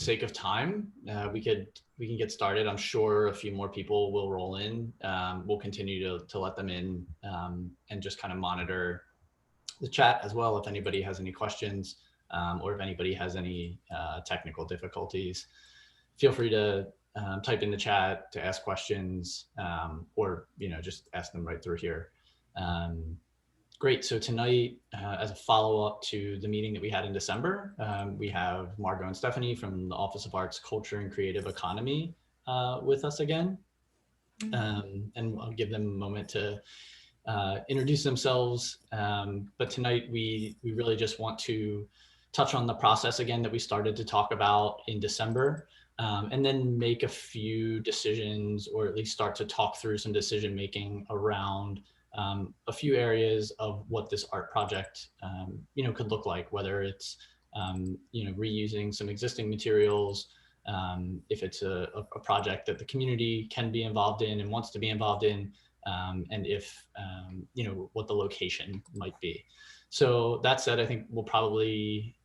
sake of time, we can get started. I'm sure a few more people will roll in. We'll continue to let them in and just kind of monitor the chat as well if anybody has any questions or if anybody has any technical difficulties. Feel free to type in the chat to ask questions or just ask them right through here. Great. So tonight, as a follow-up to the meeting that we had in December, we have Margot and Stephanie from the Office of Arts, Culture, and Creative Economy with us again. And I'll give them a moment to introduce themselves. But tonight, we really just want to touch on the process again that we started to talk about in December, and then make a few decisions, or at least start to talk through some decision-making around a few areas of what this art project, could look like, whether it's, reusing some existing materials, if it's a project that the community can be involved in and wants to be involved in, and if, what the location might be. So that said, I think we'll probably,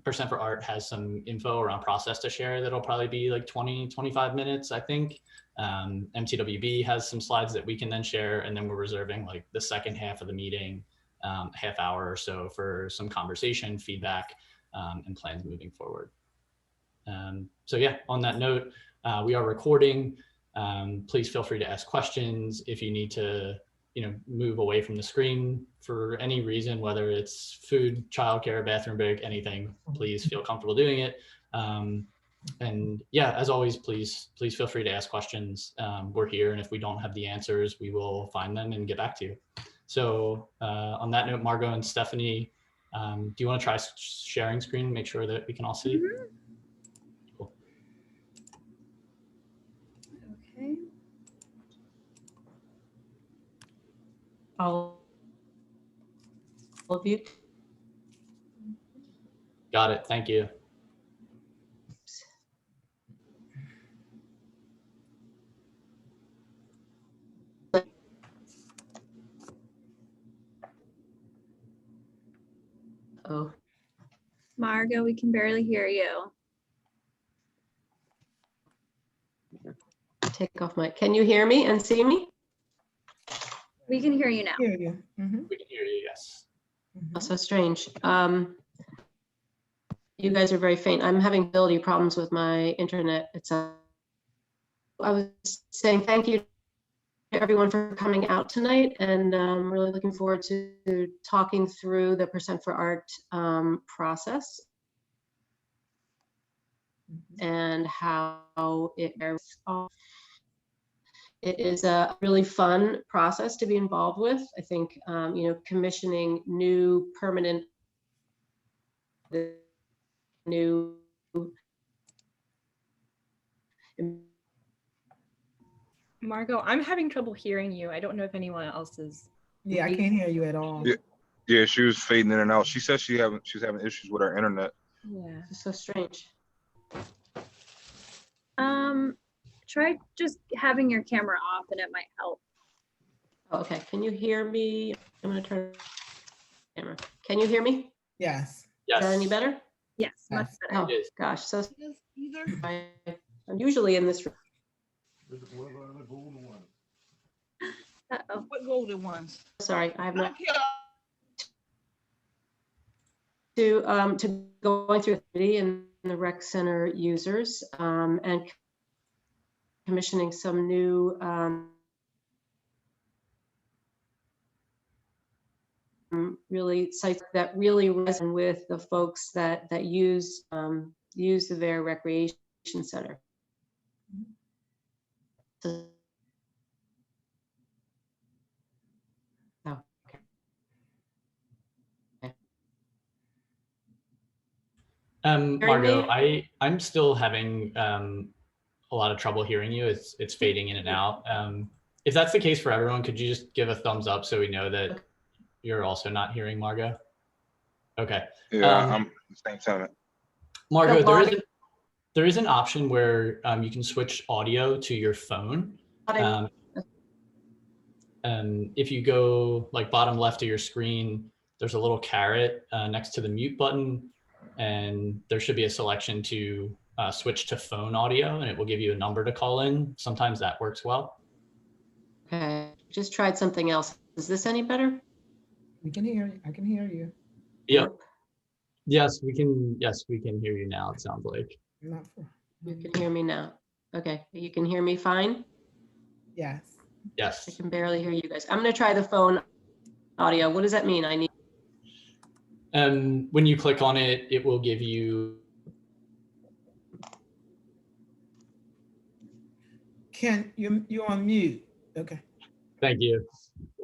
Percent for Art has some info around process to share that'll probably be like 20-25 minutes, I think. MTWB has some slides that we can then share, and then we're reserving like the second half of the meeting, half hour or so, for some conversation, feedback, and plans moving forward. So yeah, on that note, we are recording. Please feel free to ask questions. If you need to move away from the screen for any reason, whether it's food, childcare, bathroom break, anything, please feel comfortable doing it. And yeah, as always, please feel free to ask questions. We're here, and if we don't have the answers, we will find them and get back to you. So on that note, Margot and Stephanie, do you want to try sharing screen, make sure that we can all see? Cool. Okay. All of you. Got it. Thank you. Oh, Margot, we can barely hear you. take off my, can you hear me and see me? We can hear you now. Hear you. We can hear you, yes. Oh, so strange. You guys are very faint. I'm having ability problems with my internet. I was saying thank you to everyone for coming out tonight, and I'm really looking forward to talking through the Percent for Art process and how it is a really fun process to be involved with. I think, commissioning new permanent, new. Margot, I'm having trouble hearing you. I don't know if anyone else is. Yeah, I can't hear you at all. Yeah, she was fading in and out. She said she's having issues with her internet. Yeah. It's so strange. Try just having your camera off and it might help. Oh, okay, can you hear me? I'm gonna turn the camera. Can you hear me? Yes. Yes. Is that any better? Yes, much Yes. better. Oh, Yes. gosh, so I'm usually in this room. Uh-oh. What golden ones? Sorry, I have not. Not To going through the and the rec center users and commissioning some new really sites that really resonate with the folks that use the Vare Recreation Center. So, oh, okay. Margot, I'm still having a lot of trouble hearing you. It's fading in and out. If that's the case for everyone, could you just give a thumbs up so we know that you're also not hearing Margot? Okay. Yeah, I'm the same time. Margot, there is an option where you can switch audio to your phone. If you go like bottom left of your screen, there's a little caret next to the mute button, and there should be a selection to switch to phone audio, and it will give you a number to call in. Sometimes that works well. Okay, just tried something else. Is this any better? We can hear you. I can hear you. Yep. Yes, we can. Yes, we can hear you now. It sounds like. Not for. You can hear me now. Okay, you can hear me fine? Yes. I Yes. can barely hear you guys. I'm gonna try the phone audio. What does that mean? I need, When you click on it, it will give you. Can you're on mute? Okay. Thank you.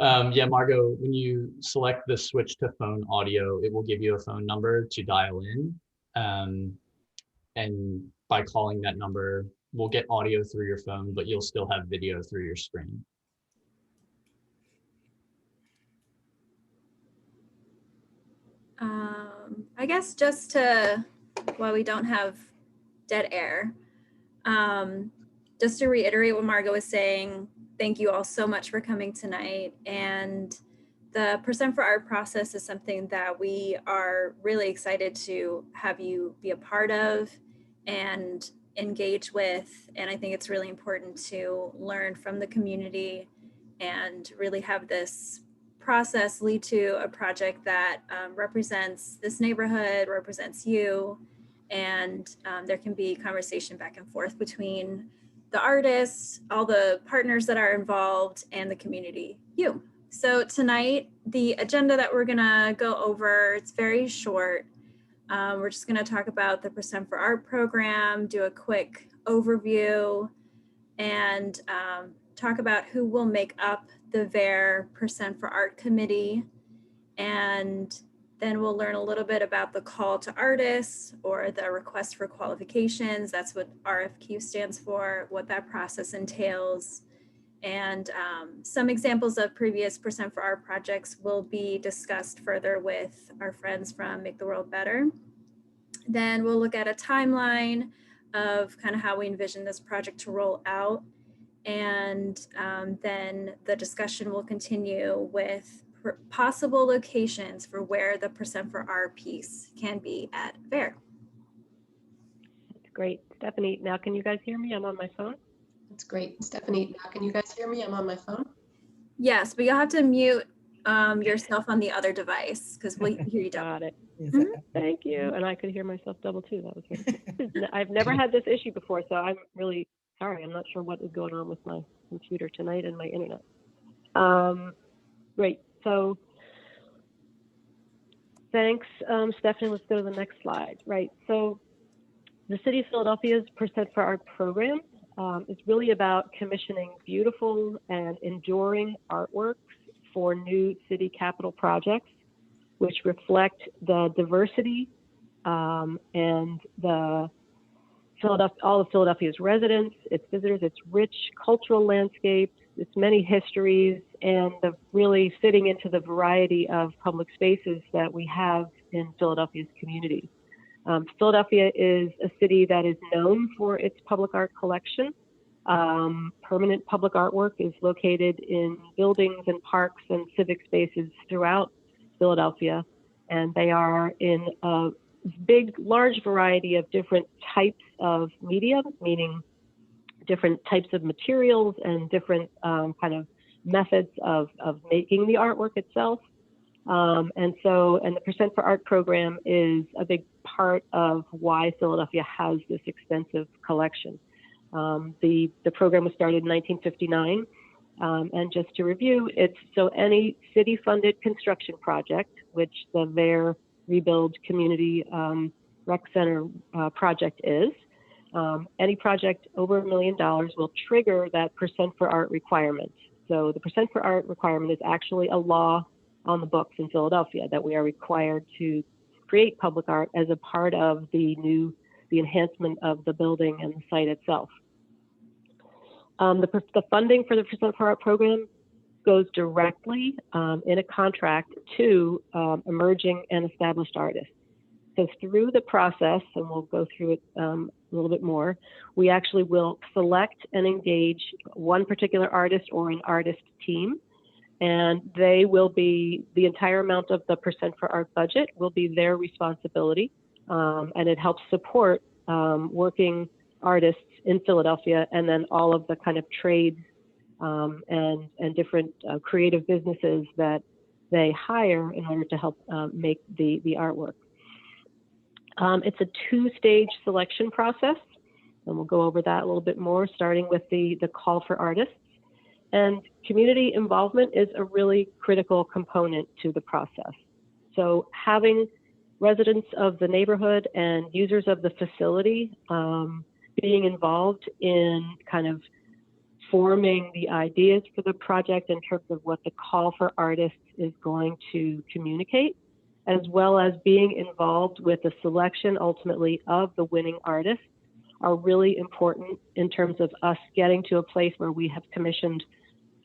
Yeah, Margot, when you select the switch to phone audio, it will give you a phone number to dial in. And by calling that number, we'll get audio through your phone, but you'll still have video through your screen. I guess just to, while we don't have dead air, just to reiterate what Margot was saying, thank you all so much for coming tonight. And the Percent for Art process is something that we are really excited to have you be a part of and engage with. And I think it's really important to learn from the community and really have this process lead to a project that represents this neighborhood, represents you, and there can be conversation back and forth between the artists, all the partners that are involved, and the community, you. So tonight, the agenda that we're gonna go over, it's very short. We're just gonna talk about the Percent for Art program, do a quick overview, and talk about who will make up the Vare Percent for Art committee. And then we'll learn a little bit about the call to artists or the request for qualifications. That's what RFQ stands for, what that process entails. And some examples of previous Percent for Art projects will be discussed further with our friends from Make the World Better. Then we'll look at a timeline of kind of how we envision this project to roll out. And then the discussion will continue with possible locations for where the Percent for Art piece can be at Vare. That's great. Stephanie, now can you guys hear me? I'm on my phone. that's great. Stephanie, now can you guys hear me? I'm on my phone. Yes, but you'll have to mute yourself on the other device because we'll hear you double. Got it. Yes, Mhm. Thank you. And I could hear myself double too. That was great. I've never had this issue before, so I'm really sorry. I'm not sure what is going on with my computer tonight and my internet. Great. So thanks, Stephanie. Let's go to the next slide. Right. So the City of Philadelphia's Percent for Art program is really about commissioning beautiful and enduring artworks for new city capital projects, which reflect the diversity and all of Philadelphia's residents, its visitors, its rich cultural landscapes, its many histories, and the really fitting into the variety of public spaces that we have in Philadelphia's community. Philadelphia is a city that is known for its public art collection. Permanent public artwork is located in buildings and parks and civic spaces throughout Philadelphia, and they are in a large variety of different types of media, meaning different types of materials and different kind of methods of making the artwork itself. And the Percent for Art program is a big part of why Philadelphia has this extensive collection. The program was started in 1959. And just to review, it's so any city-funded construction project, which the Vare Rebuild Community Rec Center project is, any project over $1 million will trigger that Percent for Art requirement. So the Percent for Art requirement is actually a law on the books in Philadelphia that we are required to create public art as a part of the enhancement of the building and the site itself. The funding for the Percent for Art program goes directly in a contract to emerging and established artists. So through the process, and we'll go through it a little bit more, we actually will select and engage one particular artist or an artist team, and they will be, the entire amount of the Percent for Art budget will be their responsibility, and it helps support working artists in Philadelphia, and then all of the kind of trades and different creative businesses that they hire in order to help make the artwork. It's a two-stage selection process, and we'll go over that a little bit more, starting with the call for artists. And community involvement is a really critical component to the process. So having residents of the neighborhood and users of the facility being involved in kind of forming the ideas for the project in terms of what the call for artists is going to communicate, as well as being involved with the selection ultimately of the winning artists, are really important in terms of us getting to a place where we have commissioned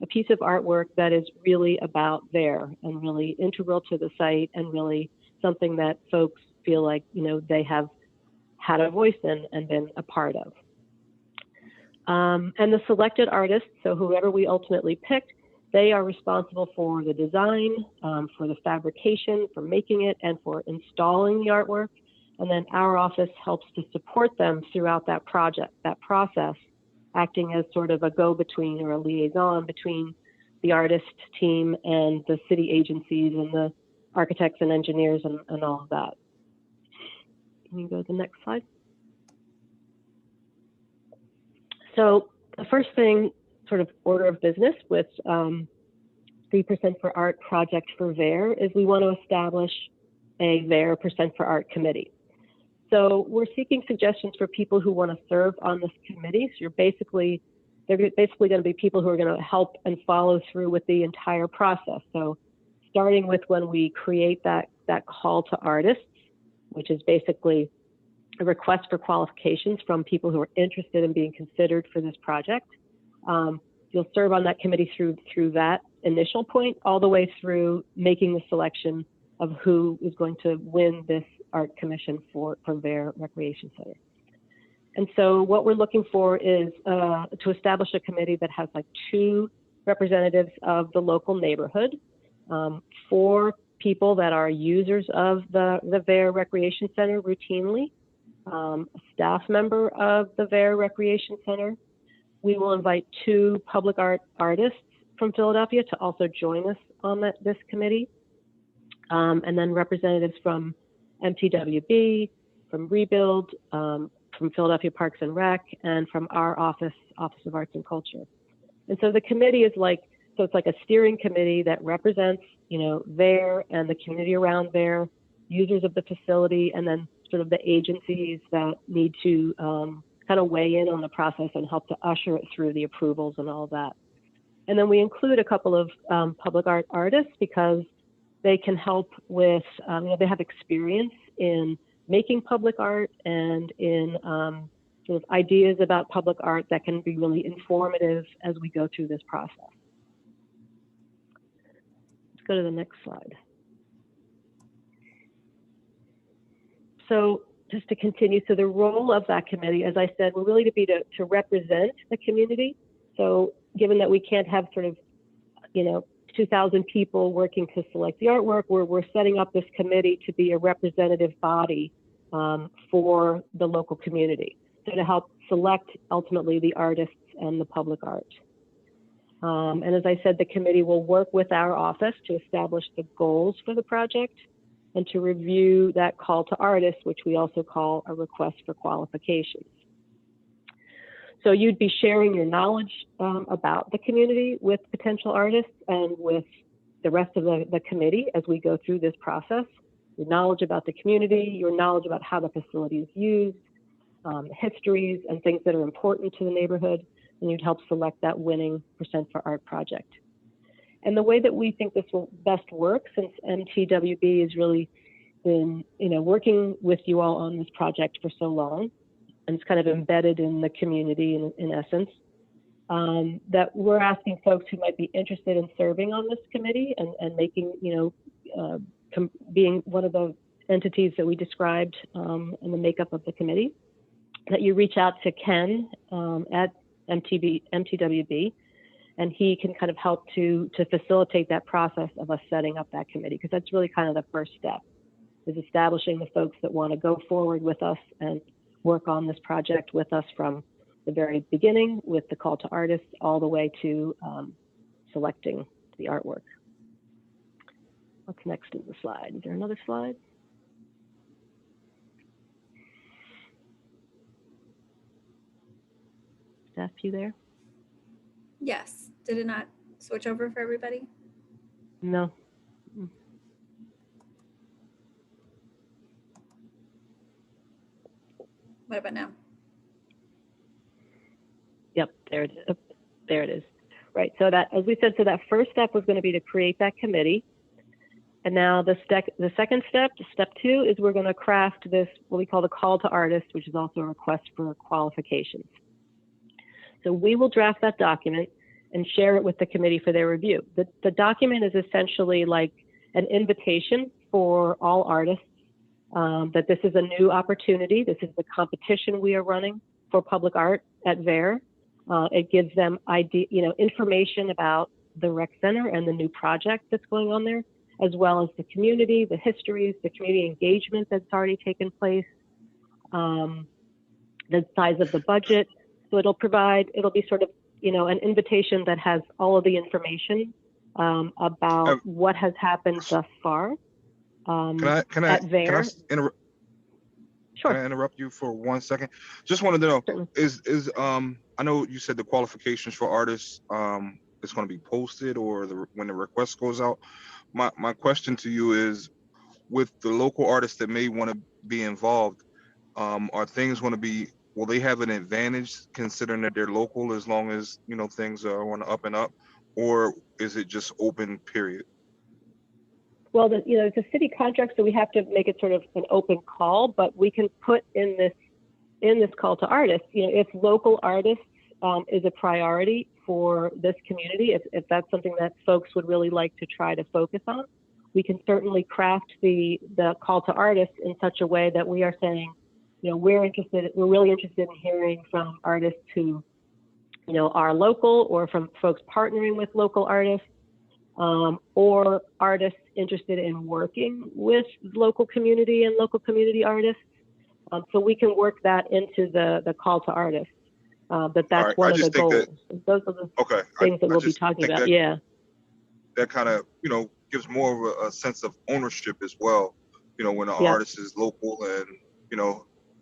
a piece of artwork that is really about Vare and really integral to the site and really something that folks feel like, you know, they have had a voice in and been a part of. And the selected artists, so whoever we ultimately picked, they are responsible for the design, for the fabrication, for making it, and for installing the artwork. And then our office helps to support them throughout that project, that process, acting as sort of a go-between or a liaison between the artist team and the city agencies and the architects and engineers and all of that. Can you go to the next slide? So the first thing, sort of order of business with 3% for Art project for Vare, is we want to establish a Vare Percent for Art committee. So we're seeking suggestions for people who want to serve on this committee. So they're basically going to be people who are going to help and follow through with the entire process. So starting with when we create that call to artists, which is basically a request for qualifications from people who are interested in being considered for this project. You'll serve on that committee through that initial point, all the way through making the selection of who is going to win this art commission for Vare Recreation Center. And so what we're looking for is to establish a committee that has like 2 representatives of the local neighborhood, 4 people that are users of the Vare Recreation Center routinely, a staff member of the Vare Recreation Center. We will invite 2 public art artists from Philadelphia to also join us on this committee. And then representatives from MTWB, from Rebuild, from Philadelphia Parks and Rec, and from our Office of Arts and Culture. And so the committee is like, so it's like a steering committee that represents, you know, Vare and the community around Vare, users of the facility, and then sort of the agencies that need to kind of weigh in on the process and help to usher it through the approvals and all that. And then we include a couple of public art artists because they can help with, you know, they have experience in making public art and in sort of ideas about public art that can be really informative as we go through this process. Let's go to the next slide. So just to continue, so the role of that committee, as I said, will really be to represent the community. So given that we can't have sort of, you know, 2,000 people working to select the artwork, we're setting up this committee to be a representative body for the local community, so to help select ultimately the artists and the public art. And as I said, the committee will work with our office to establish the goals for the project and to review that call to artists, which we also call a request for qualifications. So you'd be sharing your knowledge about the community with potential artists and with the rest of the committee as we go through this process. Your knowledge about the community, your knowledge about how the facility is used, histories and things that are important to the neighborhood, and you'd help select that winning Percent for Art project. And the way that we think this will best work, since MTWB has really been, you know, working with you all on this project for so long, and it's kind of embedded in the community in essence, that we're asking folks who might be interested in serving on this committee and making, you know, being one of the entities that we described in the makeup of the committee, that you reach out to Ken at MTWB, and he can kind of help to facilitate that process of us setting up that committee, because that's really kind of the first step, is establishing the folks that want to go forward with us and work on this project with us from the very beginning, with the call to artists, all the way to selecting the artwork. What's next in the slide? Is there another slide? Staff, you there? Yes. Did it not switch over for everybody? No. What about now? Yep, there it is. There it is. Right. So that, as we said, so that first step was going to be to create that committee. And now the second step, step 2, is we're going to craft this, what we call the call to artists, which is also a request for qualifications. So we will draft that document and share it with the committee for their review. The document is essentially like an invitation for all artists that this is a new opportunity. This is the competition we are running for public art at Vare. It gives them information about the rec center and the new project that's going on there, as well as the community, the histories, the community engagement that's already taken place, the size of the budget. So it'll be sort of, an invitation that has all of the information about what has happened thus far at Vare. Sure. Can I interrupt you for 1 second? Just wanted to know, Certainly. is I know you said the qualifications for artists is going to be posted, or when the request goes out. My question to you is, with the local artists that may want to be involved, are things going to be, will they have an advantage considering that they're local, as long as things are on the up and up, or is it just open, period? Well, it's a city contract, so we have to make it sort of an open call, but we can put in this call to artists, if local artists is a priority for this community, if that's something that folks would really like to try to focus on, we can certainly craft the call to artists in such a way that we are saying, we're really interested in hearing from artists who, are local, or from folks partnering with local artists, or artists interested in working with local community and local community artists. So we can work that into the call to artists. That's right, one of the goals. Those are the things that we'll be talking about. That kind of, gives more of a sense of ownership as well. When an artist is local, and,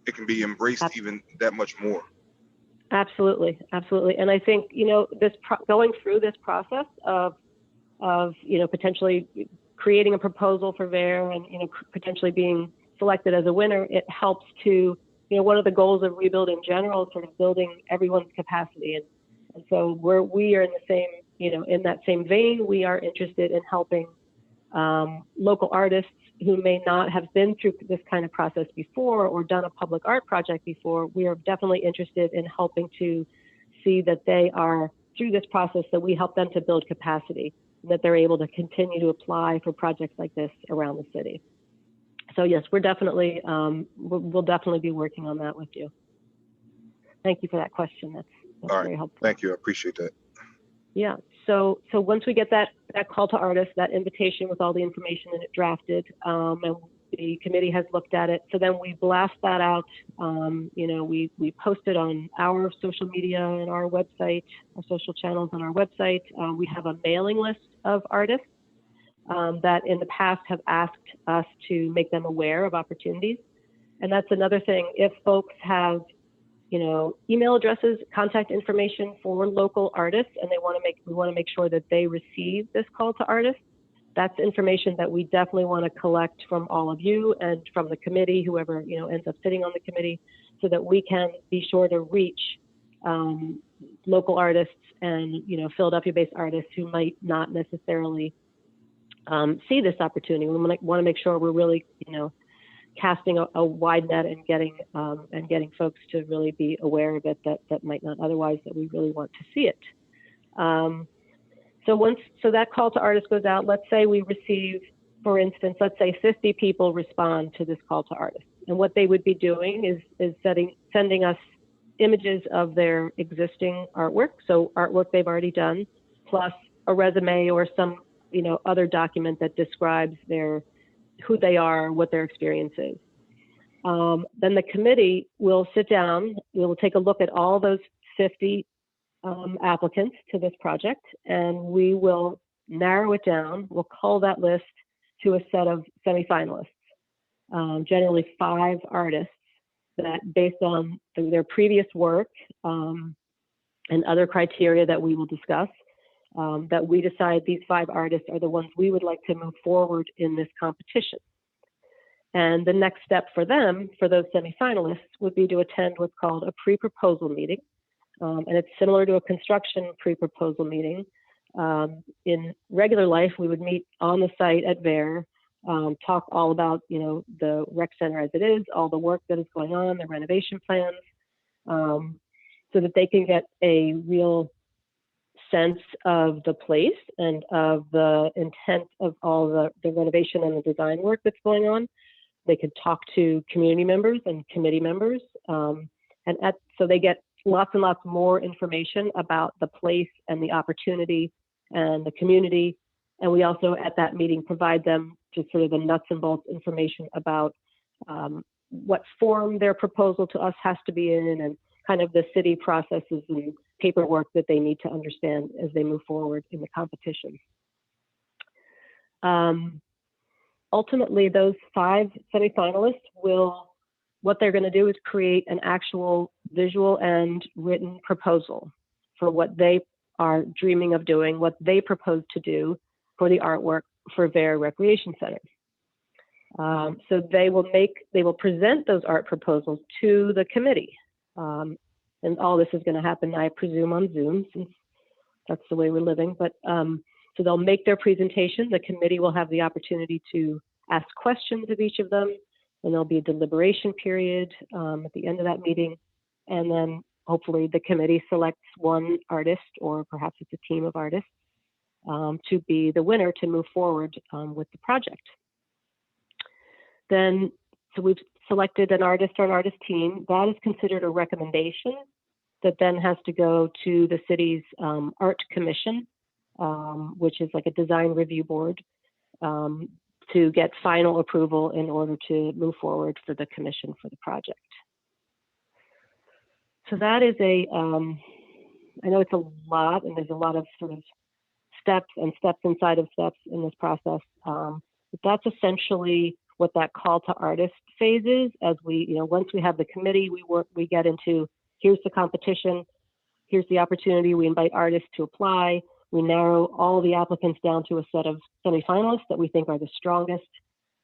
it can be embraced even that much more. Absolutely. Absolutely. And I think, going through this process of potentially creating a proposal for Vare and, potentially being selected as a winner, it helps to, one of the goals of Rebuild in general is sort of building everyone's capacity. And so we are in the same, in that same vein, we are interested in helping local artists who may not have been through this kind of process before or done a public art project before. We are definitely interested in helping to see that they are through this process, that we help them to build capacity, that they're able to continue to apply for projects like this around the city. So yes, we're definitely, we'll definitely be working on that with you. Thank you for that question. That's very helpful. Thank you. I appreciate that. Yeah. So once we get that call to artists, that invitation with all the information in it drafted, and the committee has looked at it, so then we blast that out. We post it on our social media and our website, our social channels on our website. We have a mailing list of artists that in the past have asked us to make them aware of opportunities. And that's another thing. If folks have, email addresses, contact information for local artists, and we want to make sure that they receive this call to artists, that's information that we definitely want to collect from all of you and from the committee, whoever, ends up sitting on the committee, so that we can be sure to reach local artists and, Philadelphia-based artists who might not necessarily see this opportunity. We want to make sure we're really, casting a wide net and getting folks to really be aware of it that might not otherwise, that we really want to see it. So that call to artists goes out. Let's say we receive, for instance, let's say 50 people respond to this call to artists, and what they would be doing is sending us images of their existing artwork, so artwork they've already done, plus a resume or some other document that describes who they are, what their experience is. Then the committee will sit down, we'll take a look at all those 50 applicants to this project, and we will narrow it down. We'll call that list to a set of semifinalists, generally 5 artists that, based on their previous work and other criteria that we will discuss, that we decide these 5 artists are the ones we would like to move forward in this competition. And the next step for them, for those semifinalists, would be to attend what's called a pre-proposal meeting. And it's similar to a construction pre-proposal meeting. In regular life, we would meet on the site at Vare, talk all about, the rec center as it is, all the work that is going on, the renovation plans, so that they can get a real sense of the place and of the intent of all the renovation and the design work that's going on. They could talk to community members and committee members, so they get lots and lots more information about the place and the opportunity and the community. And we also, at that meeting, provide them just sort of the nuts and bolts information about what form their proposal to us has to be in, and kind of the city processes and paperwork that they need to understand as they move forward in the competition. Ultimately, those 5 semifinalists what they're going to do is create an actual visual and written proposal for what they are dreaming of doing, what they propose to do for the artwork for Vare Recreation Center. So they will present those art proposals to the committee. And all this is going to happen, I presume, on Zoom, since that's the way we're living. But so they'll make their presentation. The committee will have the opportunity to ask questions of each of them, and there'll be a deliberation period at the end of that meeting. And then hopefully the committee selects one artist, or perhaps it's a team of artists, to be the winner to move forward with the project. Then, so we've selected an artist or an artist team. That is considered a recommendation that then has to go to the city's art commission, which is like a design review board, to get final approval in order to move forward for the commission for the project. So that is I know it's a lot, and there's a lot of sort of steps and steps inside of steps in this process. But that's essentially what that call to artists phase is. As we, once we have the committee, we get into, here's the competition, here's the opportunity, we invite artists to apply. We narrow all the applicants down to a set of semifinalists that we think are the strongest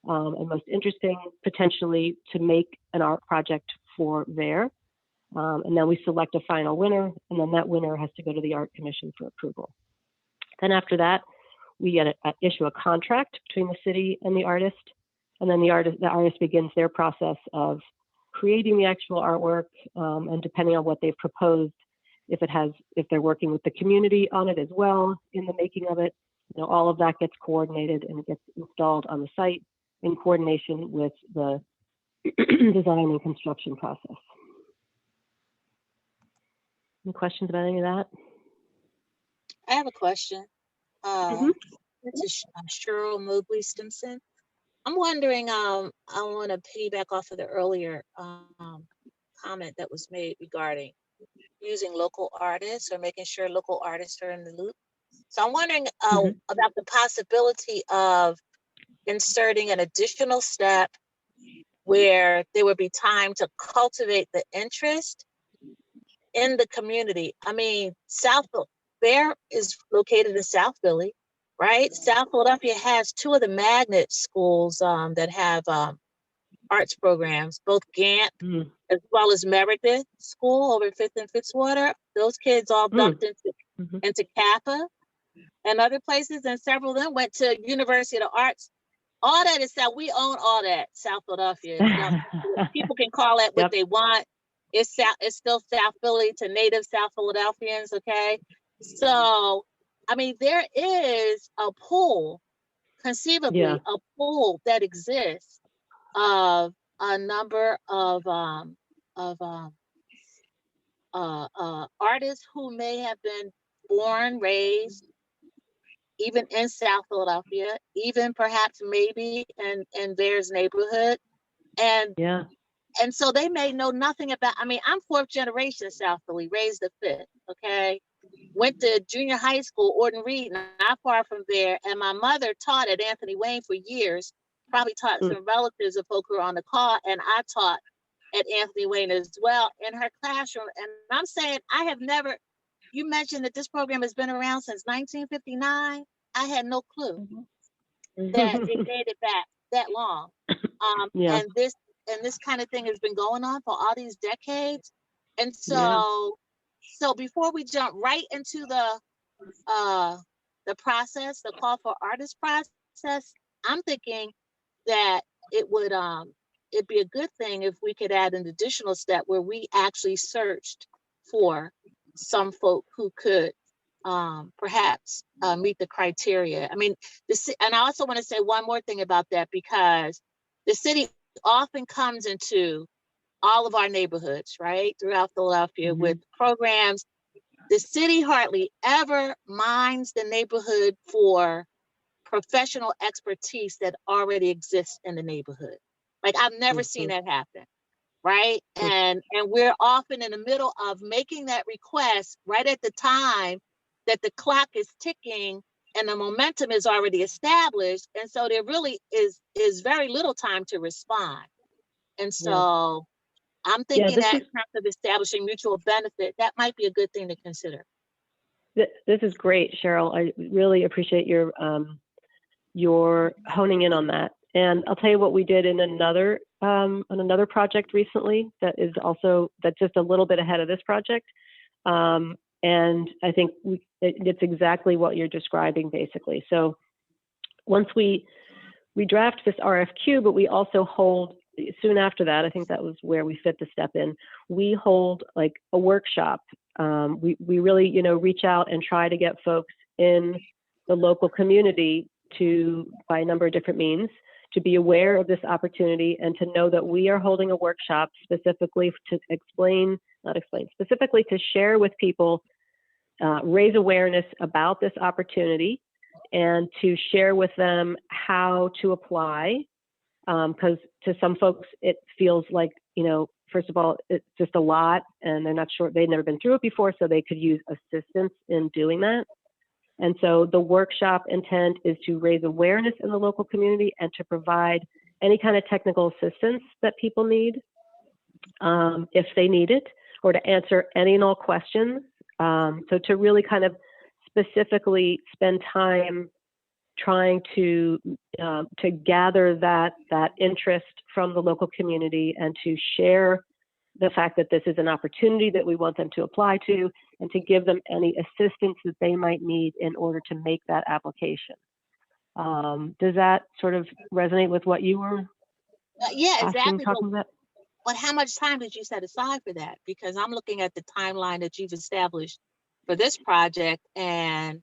and most interesting, potentially, to make an art project for Vare. And then we select a final winner, and then that winner has to go to the art commission for approval. Then after that, we issue a contract between the city and the artist, and then the artist begins their process of creating the actual artwork, and depending on what they've proposed, if they're working with the community on it as well in the making of it, all of that gets coordinated and gets installed on the site in coordination with the design and construction process. Any questions about any of that? I have a question. Mhm. This is Cheryl Mobley Stimson. I'm wondering, I want to piggyback off of the earlier comment that was made regarding using local artists or making sure local artists are in the loop. So I'm wondering about the possibility of inserting an additional step where there would be time to cultivate the interest in the community. I mean, Vare is located in South Philly, right? South Philadelphia has 2 of the magnet schools that have arts programs, both Gant as well as Meredith School over 5th and Fitzwater. Those kids all dumped into Kappa and other places, and several of them went to University of the Arts. All that is South. We own all that, South Philadelphia. People can call it what they want. It's still South Philly to native South Philadelphians, okay? So, I mean, there is a pool, conceivably, a pool that exists of a number of artists who may have been born, raised, even in South Philadelphia, even perhaps maybe in Vare's neighborhood. And And so they may know nothing about, I mean, I'm 4th generation South Philly, raised the 5th, okay? Went to junior high school, Orton Reed, not far from there. And my mother taught at Anthony Wayne for years, probably taught some relatives of folk who are on the call. And I taught at Anthony Wayne as well in her classroom. And I'm saying, I have never, you mentioned that this program has been around since 1959. I had no clue that it dated back that long. Yeah. And this kind of thing has been going on for all these decades. And Yeah. so before we jump right into the process, the call for artists process, I'm thinking that it'd be a good thing if we could add an additional step where we actually searched for some folk who could perhaps meet the criteria. I mean, and I also want to say one more thing about that, because the city often comes into all of our neighborhoods, right, throughout Philadelphia with programs. The city hardly ever minds the neighborhood for professional expertise that already exists in the neighborhood. Like, I've never seen that happen, right? And we're often in the middle of making that request right at the time that the clock is ticking and the momentum is already established. And so there really is very little time to respond. And so I'm thinking that in terms of establishing mutual benefit, that might be a good thing to consider. This is great, Cheryl. I really appreciate your honing in on that. And I'll tell you what we did in another on another project recently that's just a little bit ahead of this project. And I think it's exactly what you're describing, basically. So once we draft this RFQ, but we also hold, soon after that, I think that was where we fit the step in, we hold like a workshop. We really, reach out and try to get folks in the local community by a number of different means, to be aware of this opportunity and to know that we are holding a workshop specifically to specifically to share with people, raise awareness about this opportunity, and to share with them how to apply. Because to some folks, it feels like, first of all, it's just a lot and they're not sure, they've never been through it before, so they could use assistance in doing that. And so the workshop intent is to raise awareness in the local community and to provide any kind of technical assistance that people need, if they need it, or to answer any and all questions. So to really kind of specifically spend time trying to gather that interest from the local community and to share the fact that this is an opportunity that we want them to apply to, and to give them any assistance that they might need in order to make that application. Does that sort of resonate with what you were exactly. talking about? But how much time did you set aside for that? Because I'm looking at the timeline that you've established for this project, and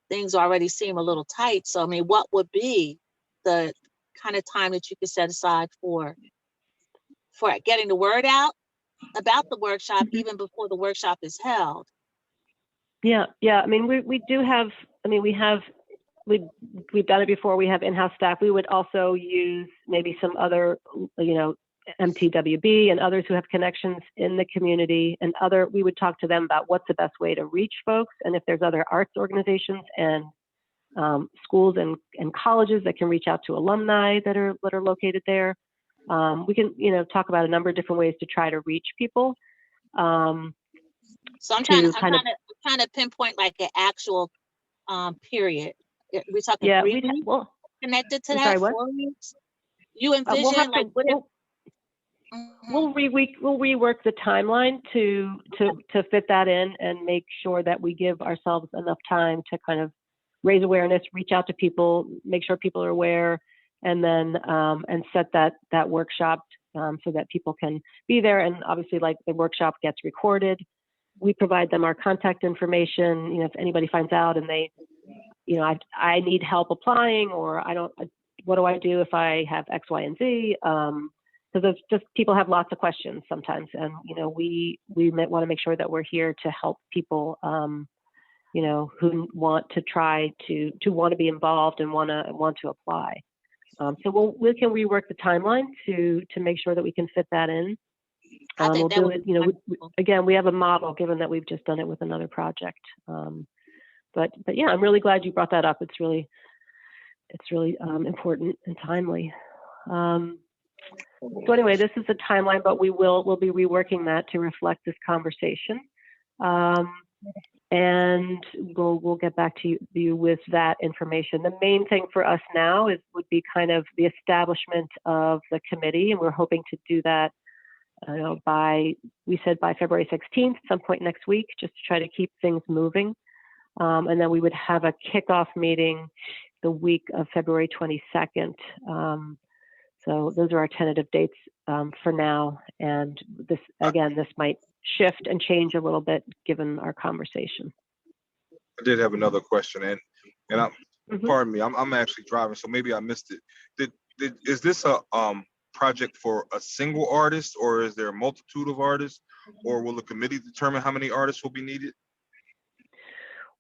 things already seem a little tight. So I mean, what would be the kind of time that you could set aside for getting the word out about the workshop, even before the workshop is held? Yeah. I mean, we do have. I mean, we've done it before. We have in-house staff. We would also use maybe some other, MTWB and others who have connections in the community, and we would talk to them about what's the best way to reach folks, and if there's other arts organizations and schools and colleges that can reach out to alumni that are located there. We can, talk about a number of different ways to try to reach people. So I'm trying to pinpoint like an actual period. We're talking 3 weeks connected to that. 4 weeks. You envision we'll rework the timeline to fit that in and make sure that we give ourselves enough time to kind of raise awareness, reach out to people, make sure people are aware, and then and set that workshop so that people can be there. And obviously, like, the workshop gets recorded. We provide them our contact information. If anybody finds out and they, I need help applying, or what do I do if I have X, Y, and Z? Because just people have lots of questions sometimes, and we want to make sure that we're here to help people, who want to try to want to be involved and want to apply. So we can rework the timeline to make sure that we can fit that in. I think We'll that do would it, be wonderful. again, we have a model given that we've just done it with another project. But yeah, I'm really glad you brought that up. It's really important and timely. So anyway, this is the timeline, but we'll be reworking that to reflect this conversation. And we'll get back to you with that information. The main thing for us now would be kind of the establishment of the committee, and we're hoping to do that by February 16th, some point next week, just to try to keep things moving. And then we would have a kickoff meeting the week of February 22nd. So those are our tentative dates for now. And this might shift and change a little bit given our conversation. I did have another question, and I'm, Mhm. pardon me, I'm actually driving, so maybe I missed it. Is this a project for a single artist, or is there a multitude of artists, or will the committee determine how many artists will be needed?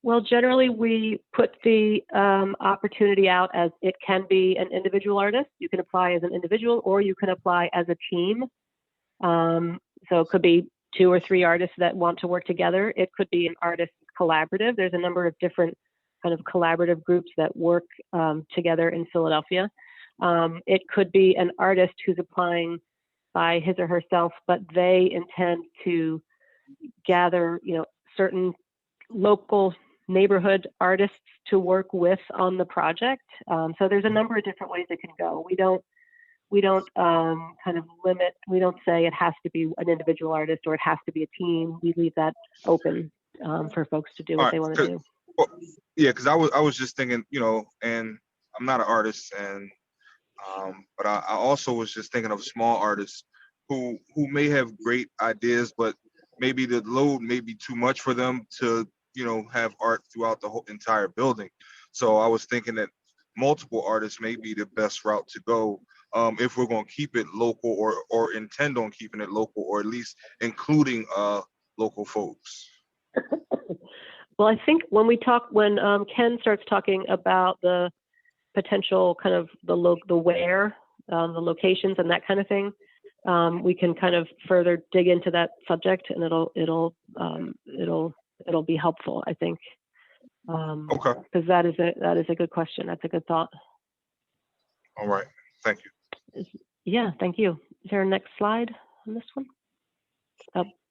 Well, generally we put the opportunity out as it can be an individual artist. You can apply as an individual, or you can apply as a team. So it could be 2 or 3 artists that want to work together. It could be an artist collaborative. There's a number of different kind of collaborative groups that work together in Philadelphia. It could be an artist who's applying by his or herself, but they intend to gather, certain local neighborhood artists to work with on the project. So there's a number of different ways it can go. We don't kind of limit. We don't say it has to be an individual artist or it has to be a team. We leave that open for folks to do what they want to do. Well, yeah, because I was just thinking, and I'm not an artist, and but I also was just thinking of small artists who may have great ideas, but maybe the load may be too much for them to have art throughout the whole entire building. So I was thinking that multiple artists may be the best route to go if we're going to keep it local or intend on keeping it local, or at least including local folks. Well, I think when Ken starts talking about the potential kind of the where, the locations and that kind of thing, we can kind of further dig into that subject, and it'll be helpful, I think. Okay. Because that is a good question. That's a good thought. All right. Thank you. Yeah, thank you. Is there a next slide on this one?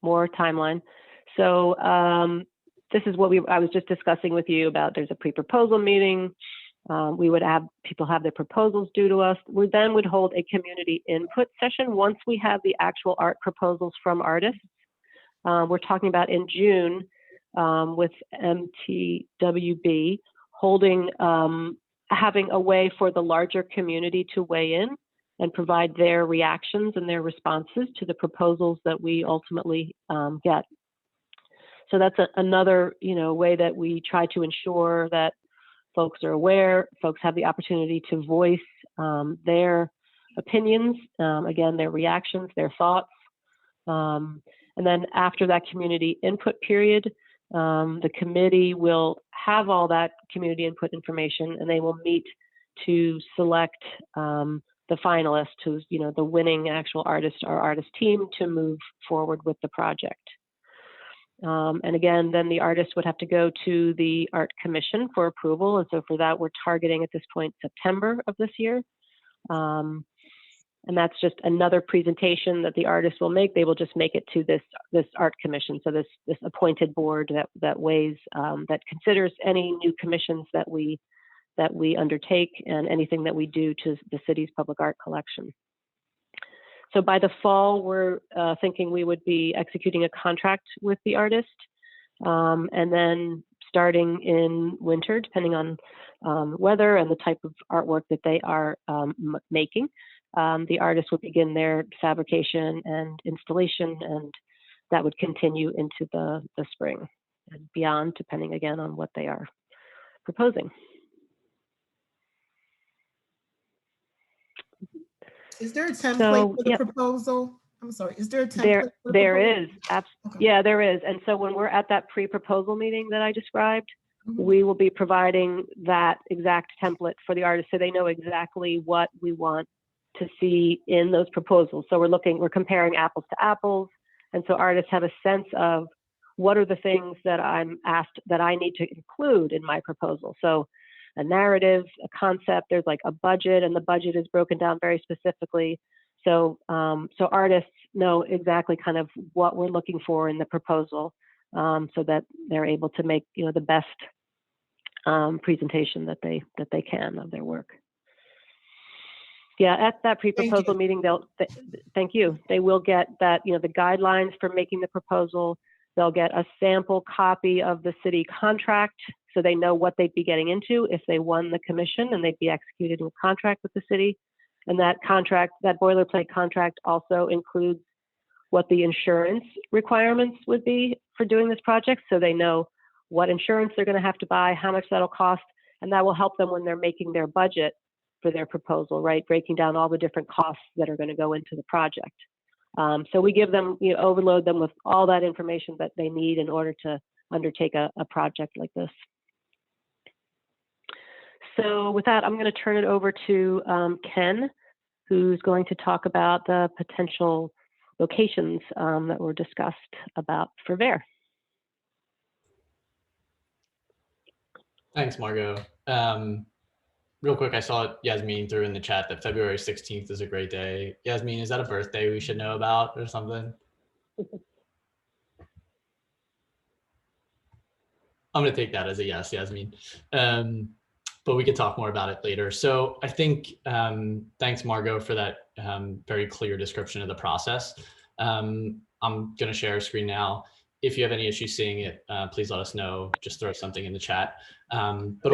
More timeline. So this is what I was just discussing with you about. There's a pre-proposal meeting. We would have people have their proposals due to us. We then would hold a community input session once we have the actual art proposals from artists. We're talking about in June with MTWB holding, having a way for the larger community to weigh in and provide their reactions and their responses to the proposals that we ultimately get. So that's another, way that we try to ensure that folks are aware, folks have the opportunity to voice their opinions, again, their reactions, their thoughts. And then after that community input period, the committee will have all that community input information, and they will meet to select the finalist, who's the winning actual artist or artist team, to move forward with the project. And again, then the artist would have to go to the Art Commission for approval. And so for that, we're targeting at this point September of this year. And that's just another presentation that the artist will make. They will just make it to this Art Commission. So this appointed board that weighs, that considers any new commissions that we undertake and anything that we do to the city's public art collection. So by the fall, we're thinking we would be executing a contract with the artist. And then starting in winter, depending on weather and the type of artwork that they are making, the artist would begin their fabrication and installation, and that would continue into the spring and beyond, depending again on what they are proposing. Is there a template for the proposal? I'm sorry, is there a template for the there proposal? is. Okay. Yeah, there is. And so when we're at that pre-proposal meeting that I described, we will be providing that exact template for the artist so they know exactly what we want to see in those proposals. So we're comparing apples to apples. And so artists have a sense of what are the things that I'm asked that I need to include in my proposal. So a narrative, a concept, there's like a budget, and the budget is broken down very specifically. So, so artists know exactly kind of what we're looking for in the proposal, so that they're able to make, you know, the best presentation that they can of their work. Yeah, at that pre-proposal meeting, thank you. They will get that, you know, the guidelines for making the proposal. They'll get a sample copy of the city contract, so they know what they'd be getting into if they won the commission and they'd be executed in a contract with the city. And that contract, that boilerplate contract, also includes what the insurance requirements would be for doing this project, so they know what insurance they're going to have to buy, how much that'll cost, and that will help them when they're making their budget for their proposal, right? Breaking down all the different costs that are going to go into the project. So we give them, you know, overload them with all that information that they need in order to undertake a project like this. So with that, I'm going to turn it over to Ken, who's going to talk about the potential locations that were discussed about for Vare. Thanks, Margot. Real quick, I saw Yasmin threw in the chat that February 16th is a great day. Yasmin, is that a birthday we should know about or something? I'm going to take that as a yes, Yasmin. But we could talk more about it later. So I think, thanks, Margot, for that very clear description of the process. I'm going to share a screen now. If you have any issues seeing it, please let us know. Just throw something in the chat. But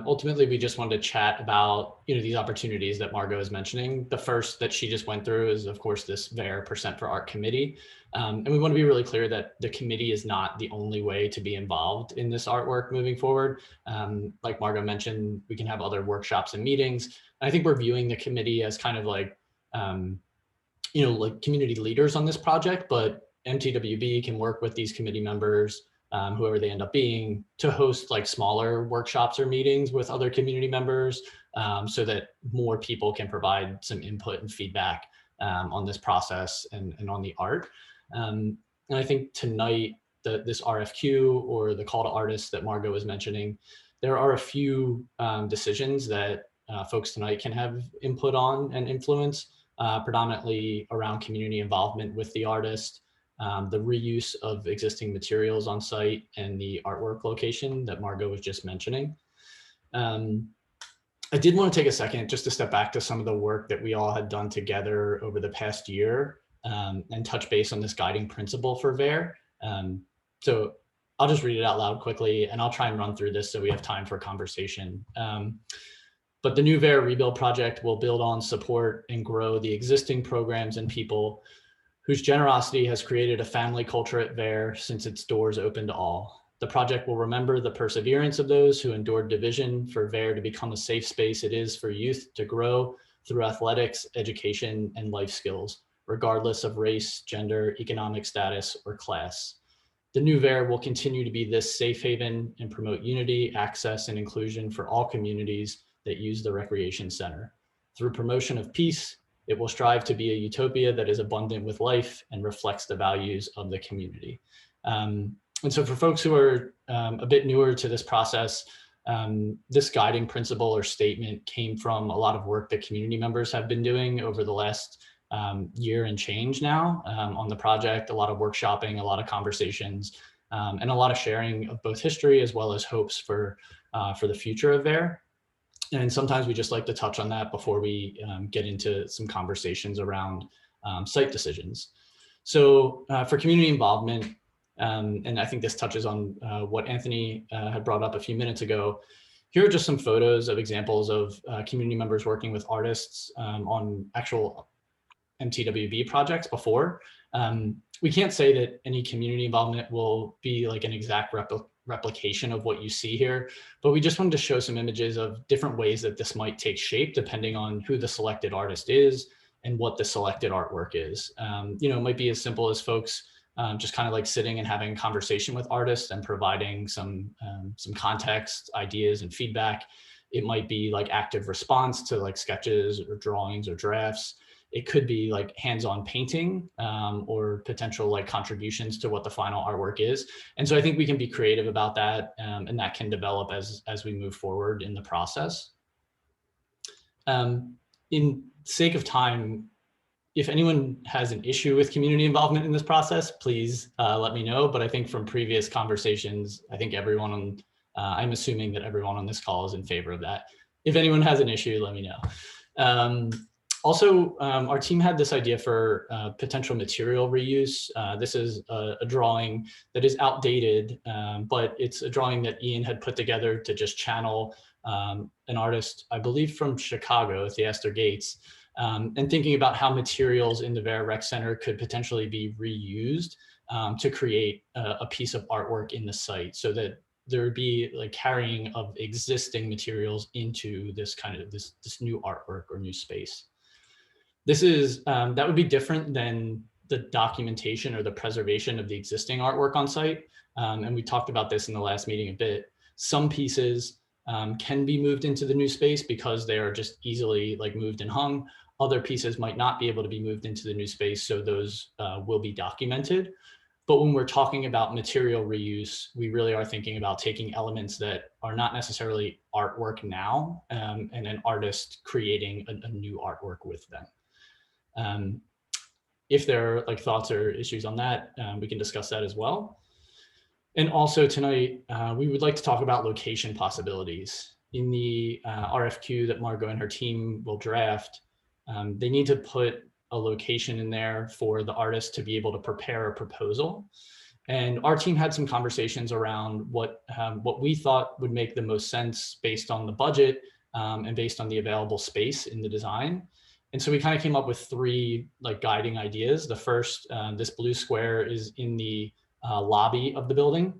ultimately, we just wanted to chat about, you know, these opportunities that Margot is mentioning. The first that she just went through is, of course, this Vare Percent for Art committee. And we want to be really clear that the committee is not the only way to be involved in this artwork moving forward. Like Margot mentioned, we can have other workshops and meetings. I think we're viewing the committee as kind of like, you know, like community leaders on this project, but MTWB can work with these committee members, whoever they end up being, to host like smaller workshops or meetings with other community members, so that more people can provide some input and feedback on this process and on the art. And I think tonight, this RFQ or the call to artists that Margot was mentioning, there are a few decisions that folks tonight can have input on and influence, predominantly around community involvement with the artist, the reuse of existing materials on site, and the artwork location that Margot was just mentioning. I did want to take a second just to step back to some of the work that we all had done together over the past year, and touch base on this guiding principle for Vare. So I'll just read it out loud quickly, and I'll try and run through this so we have time for conversation. But the new Vare Rebuild project will build on, support, and grow the existing programs and people whose generosity has created a family culture at Vare since its doors opened to all. The project will remember the perseverance of those who endured division for Vare to become a safe space it is for youth to grow through athletics, education, and life skills, regardless of race, gender, economic status, or class. The new Vare will continue to be this safe haven and promote unity, access, and inclusion for all communities that use the recreation center. Through promotion of peace, it will strive to be a utopia that is abundant with life and reflects the values of the community. And so for folks who are a bit newer to this process, this guiding principle or statement came from a lot of work that community members have been doing over the last year and change now on the project, a lot of workshopping, a lot of conversations, and a lot of sharing of both history as well as hopes for the future of Vare. And sometimes we just like to touch on that before we get into some conversations around site decisions. So for community involvement, and I think this touches on what Anthony had brought up a few minutes ago, here are just some photos of examples of community members working with artists on actual MTWB projects before. We can't say that any community involvement will be like an exact replication of what you see here, but we just wanted to show some images of different ways that this might take shape depending on who the selected artist is and what the selected artwork is. You know, it might be as simple as folks just kind of like sitting and having a conversation with artists and providing some context, ideas, and feedback. It might be like active response to like sketches or drawings or drafts. It could be like hands-on painting or potential like contributions to what the final artwork is. And so I think we can be creative about that, and that can develop as we move forward in the process. In sake of time, if anyone has an issue with community involvement in this process, please let me know. But I think from previous conversations, I think everyone on, I'm assuming that everyone on this call is in favor of that. If anyone has an issue, let me know. Also, our team had this idea for potential material reuse. This is a drawing that is outdated, but it's a drawing that Ian had put together to just channel an artist, I believe from Chicago, at the Astor Gates, and thinking about how materials in the Vare Rec Center could potentially be reused to create a piece of artwork in the site, so that there would be like carrying of existing materials into this kind of this new artwork or new space. This is, that would be different than the documentation or the preservation of the existing artwork on site. And we talked about this in the last meeting a bit. Some pieces can be moved into the new space because they are just easily like moved and hung. Other pieces might not be able to be moved into the new space, so those will be documented. But when we're talking about material reuse, we really are thinking about taking elements that are not necessarily artwork now, and an artist creating a new artwork with them. If there are like thoughts or issues on that, we can discuss that as well. And also tonight, we would like to talk about location possibilities. In the RFQ that Margot and her team will draft, they need to put a location in there for the artist to be able to prepare a proposal. And our team had some conversations around what we thought would make the most sense based on the budget and based on the available space in the design. And so we kind of came up with three like guiding ideas. The first, this blue square is in the lobby of the building.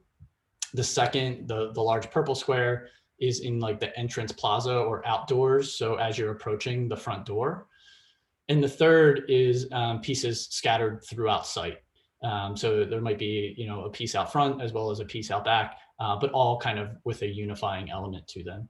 The second, the large purple square, is in like the entrance plaza or outdoors, so as you're approaching the front door. And the third is pieces scattered throughout site. So there might be, you know, a piece out front as well as a piece out back, but all kind of with a unifying element to them.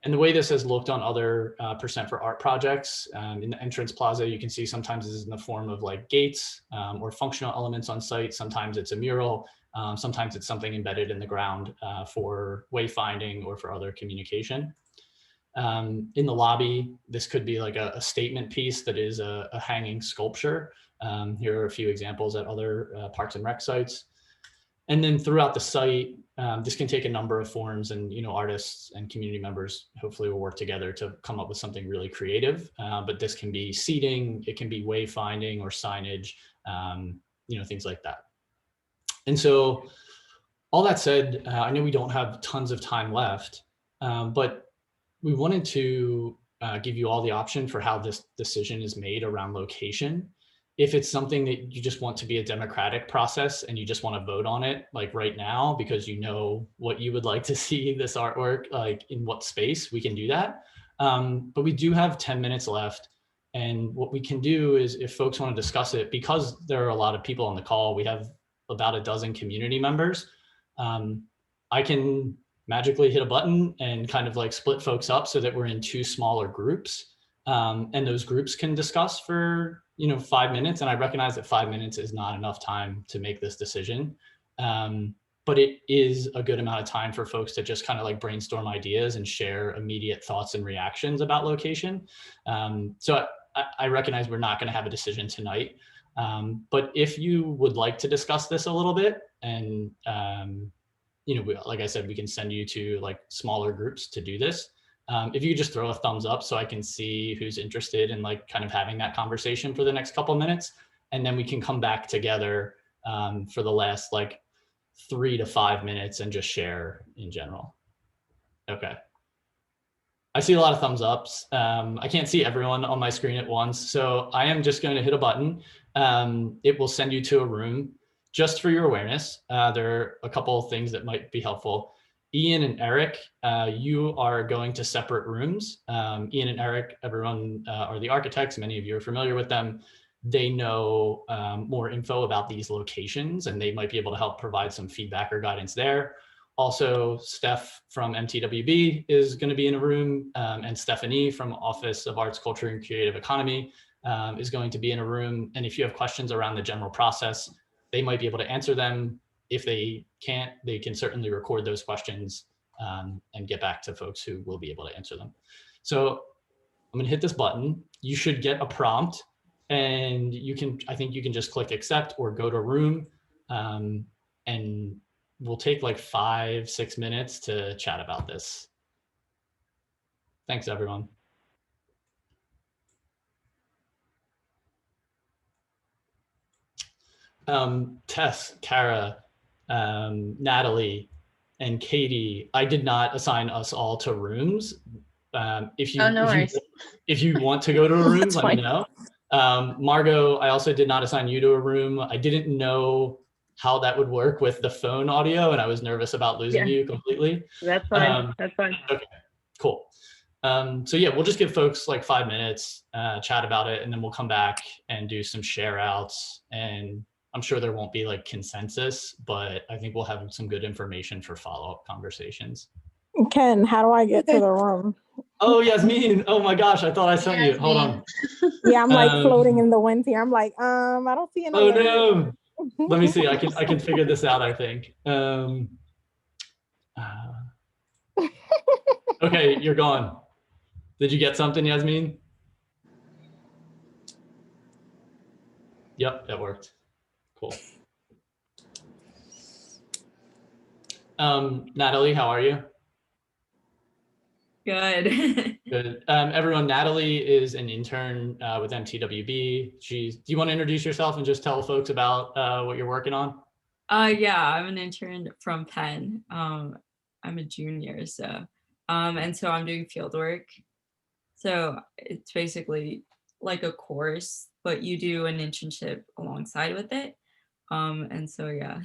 And the way this has looked on other Percent for Art projects, in the entrance plaza, you can see sometimes this is in the form of like gates or functional elements on site. Sometimes it's a mural. Sometimes it's something embedded in the ground for wayfinding or for other communication. In the lobby, this could be like a statement piece that is a hanging sculpture. Here are a few examples at other Parks and Rec sites. And then throughout the site, this can take a number of forms, and you know, artists and community members hopefully will work together to come up with something really creative. But this can be seating, it can be wayfinding or signage, you know, things like that. And so all that said, I know we don't have tons of time left, but we wanted to give you all the option for how this decision is made around location. If it's something that you just want to be a democratic process and you just want to vote on it like right now because you know what you would like to see this artwork like in what space, we can do that. But we do have 10 minutes left. And what we can do is, if folks want to discuss it, because there are a lot of people on the call, we have about a dozen community members. I can magically hit a button and kind of like split folks up so that we're in two smaller groups. And those groups can discuss for, you know, 5 minutes. And I recognize that 5 minutes is not enough time to make this decision. But it is a good amount of time for folks to just kind of like brainstorm ideas and share immediate thoughts and reactions about location. So I recognize we're not going to have a decision tonight. But if you would like to discuss this a little bit, and you know, like I said, we can send you to like smaller groups to do this. If you just throw a thumbs up so I can see who's interested in like kind of having that conversation for the next couple of minutes, and then we can come back together for the last like 3 to 5 minutes and just share in general. Okay. I see a lot of thumbs ups. I can't see everyone on my screen at once, so I am just going to hit a button. It will send you to a room. Just for your awareness, there are a couple of things that might be helpful. Ian and Eric, you are going to separate rooms. Ian and Eric, everyone are the architects. Many of you are familiar with them. they know more info about these locations, and they might be able to help provide some feedback or guidance there. Also, Steph from MTWB is going to be in a room, and Stephanie from Office of Arts, Culture, and Creative Economy is going to be in a room. And if you have questions around the general process, they might be able to answer them. If they can't, they can certainly record those questions and get back to folks who will be able to answer them. So I'm gonna hit this button. You should get a prompt, and I think you can just click accept or go to room, and we'll take like 5-6 minutes to chat about this. Thanks, everyone. Tess, Kara, Natalie, and Katie, I did not assign us all to rooms. If you want to go to a room, let me know. Margot, I also did not assign you to a room. I didn't know how that would work with the phone audio, and I was nervous about losing you completely. That's fine. That's fine. Okay, cool. So yeah, we'll just give folks like 5 minutes, chat about it, and then we'll come back and do some share outs. And I'm sure there won't be like consensus, but I think we'll have some good information for follow-up conversations. Ken, how do I get to the room? Oh, Yasmin. Oh my gosh, I thought I sent you. Hold on. Yeah, I'm like floating in the wind here. I'm like, I don't see another. Oh no. Let me see. I can figure this out, I think. Okay, you're gone. Did you get something, Yasmin? Yep, that worked. Cool. Natalie, how are you? Good. Good. Everyone, Natalie is an intern with MTWB. Do you want to introduce yourself and just tell folks about what you're working on? Yeah, I'm an intern from Penn. I'm a junior, so and so I'm doing field work. So it's basically like a course, but you do an internship alongside with it. And so yeah.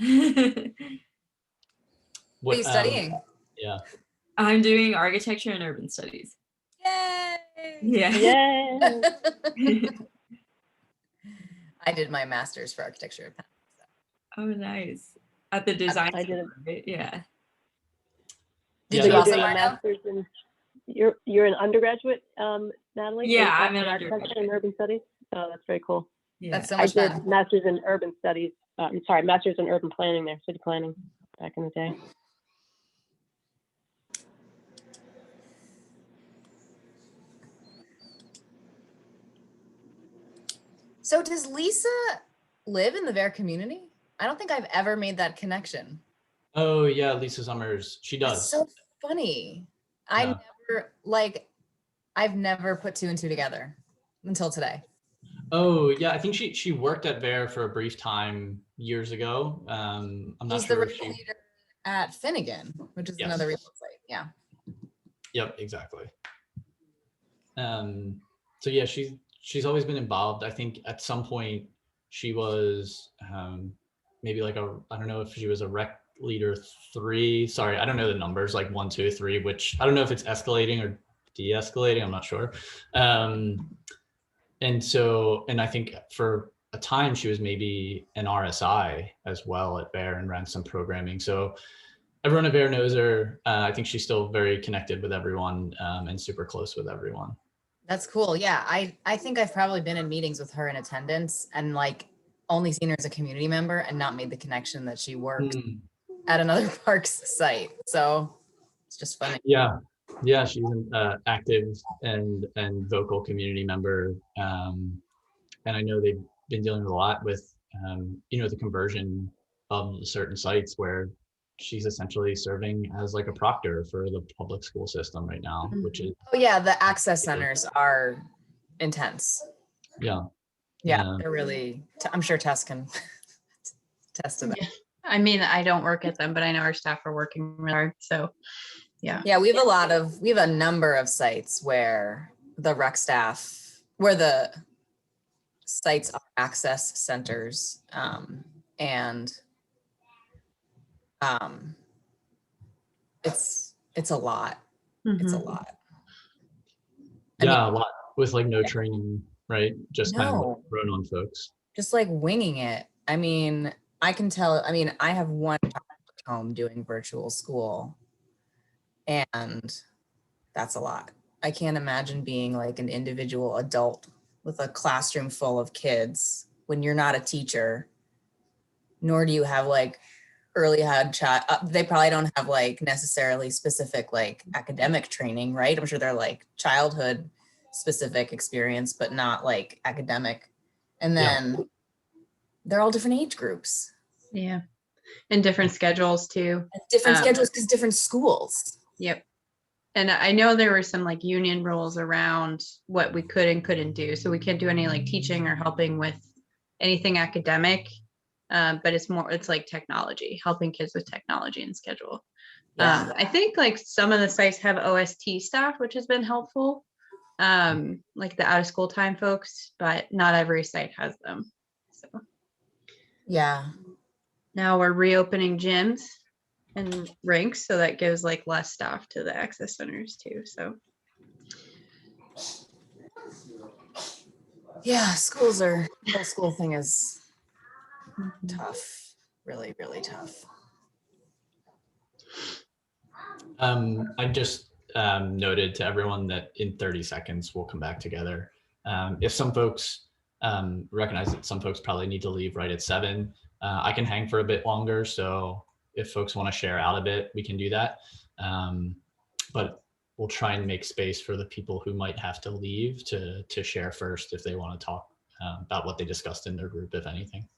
What are you studying? Yeah. I'm doing architecture and urban studies. Yay! Yeah. Yay! I did my master's for architecture at Penn. So. Oh, nice. At the design I did it. Right? Yeah. Did you also doing a master's in? You're an undergraduate, Natalie? Yeah, I'm an architecture and urban studies. Oh, that's very cool. Yeah. That's so much fun. I did master's in urban studies. Master's in urban planning there, city planning, back in the day. So does Lisa live in the Vare community? I don't think I've ever made that connection. Oh yeah, Lisa Summers. She does. That's so funny. Yeah. I've never put two and two together until today. Oh yeah, I think she worked at Vare for a brief time years ago. I'm not She's sure the if she leader at Finnegan, which is another real site. Yeah. Yep, exactly. So yeah, she's always been involved. I think at some point she was maybe like I don't know if she was a rec leader 3. Sorry, I don't know the numbers, like 1, 2, 3, which I don't know if it's escalating or de-escalating. I'm not sure. And I think for a time she was maybe an RSI as well at Vare and ran some programming. So everyone at Vare knows her. I think she's still very connected with everyone and super close with everyone. That's cool. Yeah, I think I've probably been in meetings with her in attendance and like only seen her as a community member and not made the connection that she worked at another parks site. So it's just funny. Yeah, she's an active and vocal community member, and I know they've been dealing a lot with the conversion of certain sites where she's essentially serving as like a proctor for the public school system right now, which is the access centers are intense. Yeah, they're really I'm sure Tess can attest to that. I mean, I don't work at them, but I know our staff are working really hard, so yeah, we have a number of sites where the rec staff, where the sites are access centers, and it's a lot. It's a lot. A lot with like no training right? Just kind of No. thrown on folks. Just like winging it. I mean, I can tell, I mean, I have one home doing virtual school, and that's a lot. I can't imagine being like an individual adult with a classroom full of kids when you're not a teacher, nor do you have like early had chat. They probably don't have like necessarily specific like academic training, right? I'm sure they're like childhood specific experience, but not like academic. And then they're all different age groups. Yeah. And different schedules too. And different schedules because different schools. Yep. And I know there were some like union rules around what we could and couldn't do. So we can't do any like teaching or helping with anything academic. But it's like technology, helping kids with technology and schedule. Yeah. I think like some of the sites have OST staff, which has been helpful. Like the out of school time folks, but not every site has them. So yeah. Now we're reopening gyms and rinks, so that gives like less staff to the access centers too. So yeah, the whole school thing is tough, really, really tough. I just noted to everyone that in 30 seconds we'll come back together. If some folks recognize that some folks probably need to leave right at 7, I can hang for a bit longer. So if folks want to share out a bit, we can do that. But we'll try and make space for the people who might have to leave to share first if they want to talk about what they discussed in their group, if anything.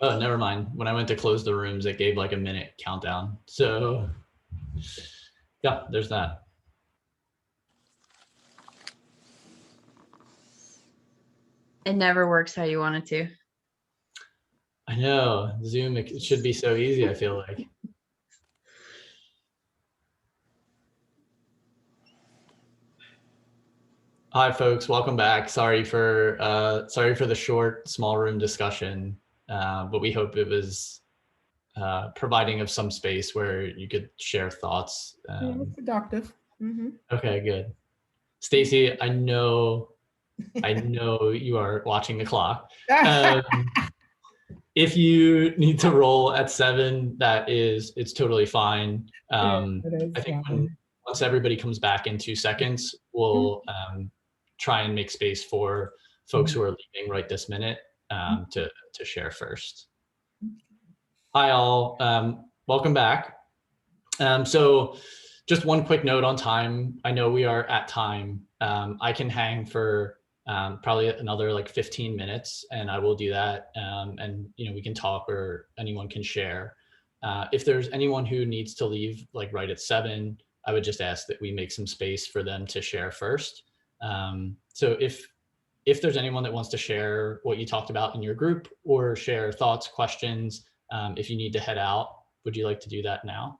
Oh, never mind. When I went to close the rooms, it gave like a minute countdown. So yeah, there's that. it never works how you want it to. I know, Zoom, it should be so easy, I feel like. Hi, folks. Welcome back. Sorry for the short, small room discussion, but we hope it was providing of some space where you could share thoughts. Yeah, it's productive. Mm-hmm. Okay, good. Stacy, I know you are watching the clock. If you need to roll at 7, it's totally fine. I think once everybody comes back in 2 seconds, we'll try and make space for folks who are leaving right this minute to share first. Hi all, welcome back. So just one quick note on time. I know we are at time. I can hang for probably another like 15 minutes and I will do that. And we can talk or anyone can share. If there's anyone who needs to leave like right at 7, I would just ask that we make some space for them to share first. So if there's anyone that wants to share what you talked about in your group or share thoughts, questions, if you need to head out, would you like to do that now?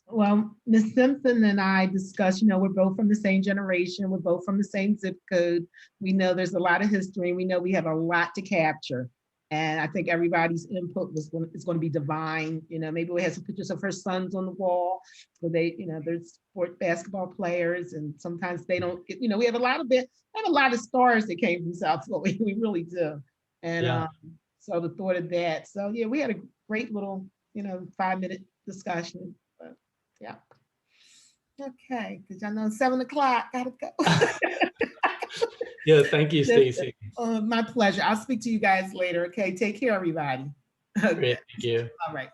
Well, Ms. Simpson and I discussed, we're both from the same generation. We're both from the same zip code. We know there's a lot of history. We know we have a lot to capture. And I think everybody's input is going to be divine. Maybe we have some pictures of her sons on the wall. So they're sport basketball players, and sometimes they don't get, we have a lot of stars that came from South Philly. We really do. And so the thought of that. So yeah, we had a great little, 5-minute discussion. But yeah. Okay, because I know 7 o'clock, gotta go. Yeah, thank you, Stacy. My pleasure. I'll speak to you guys later. Okay, take care, everybody. Great, thank you. All right.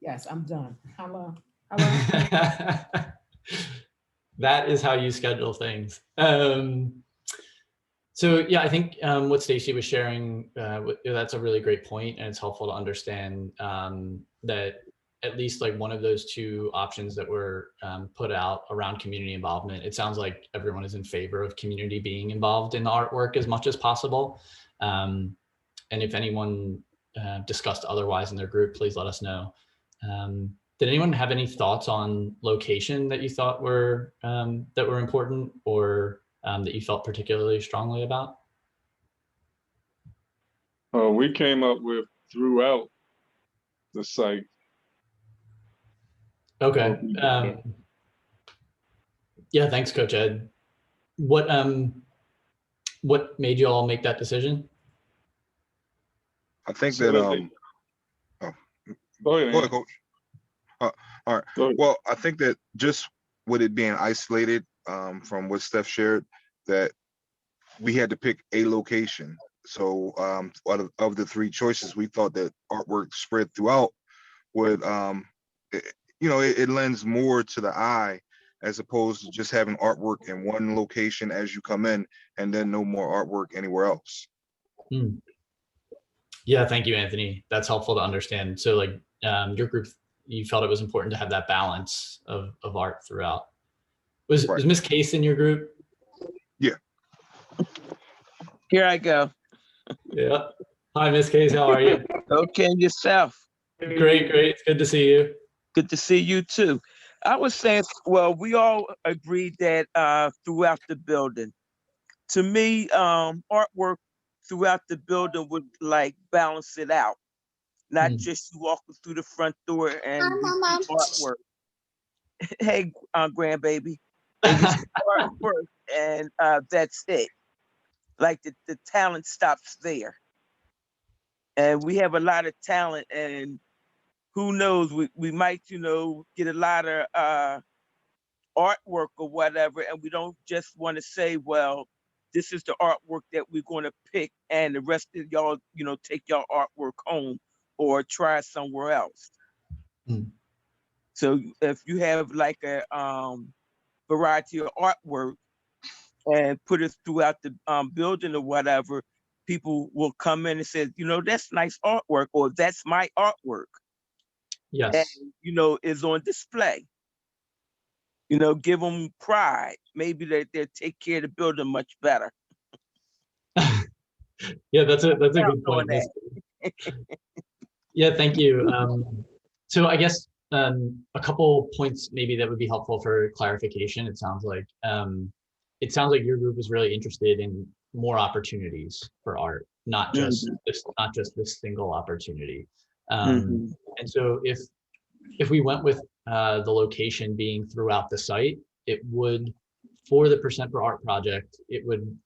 Yes, I'm done. Hello. That is how you schedule things. So yeah, I think what Stacy was sharing, that's a really great point, and it's helpful to understand that at least like one of those 2 options that were put out around community involvement, it sounds like everyone is in favor of community being involved in the artwork as much as possible. And if anyone discussed otherwise in their group, please let us know. Did anyone have any thoughts on location that you thought were important, or that you felt particularly strongly about? We came up with throughout the site. Okay. Yeah, thanks, Coach Ed. What made you all make that decision? I think So that go ahead, go ahead, Coach. All right. Well, I think that just with it being isolated from what Steph shared, that we had to pick a location. So out of the three choices, we thought that artwork spread throughout would, it lends more to the eye as opposed to just having artwork in one location as you come in and then no more artwork anywhere else. Yeah, thank you, Anthony. That's helpful to understand. So like your group, you felt it was important to have that balance of art throughout. Was Miss Case in your group? Yeah. Here I go. Yeah. Hi, Miss Case. How are you? Okay, yourself. Great, great. It's good to see you. Good to see you too. I was saying, well, we all agreed that throughout the building. To me, artwork throughout the building would like balance it out. Not just you walking through the front door and artwork. Hey, grandbaby. And you see artwork and that's it. Like the talent stops there. And we have a lot of talent, and who knows, we might, get a lot of artwork or whatever, and we don't just want to say, well, this is the artwork that we're going to pick, and the rest of y'all, take y'all artwork home or try somewhere else. So if you have like a variety of artwork and put it throughout the building or whatever, people will come in and say, that's nice artwork, or that's my artwork. Yes. And, is on display. Give them pride. Maybe they'll take care of the building much better. Yeah, that's a good point. Yeah, thank you. So I guess a couple points maybe that would be helpful for clarification. It sounds like your group is really interested in more opportunities for art, not just this single opportunity. And so if we went with the location being throughout the site, it would, for the Percent for Art project, it would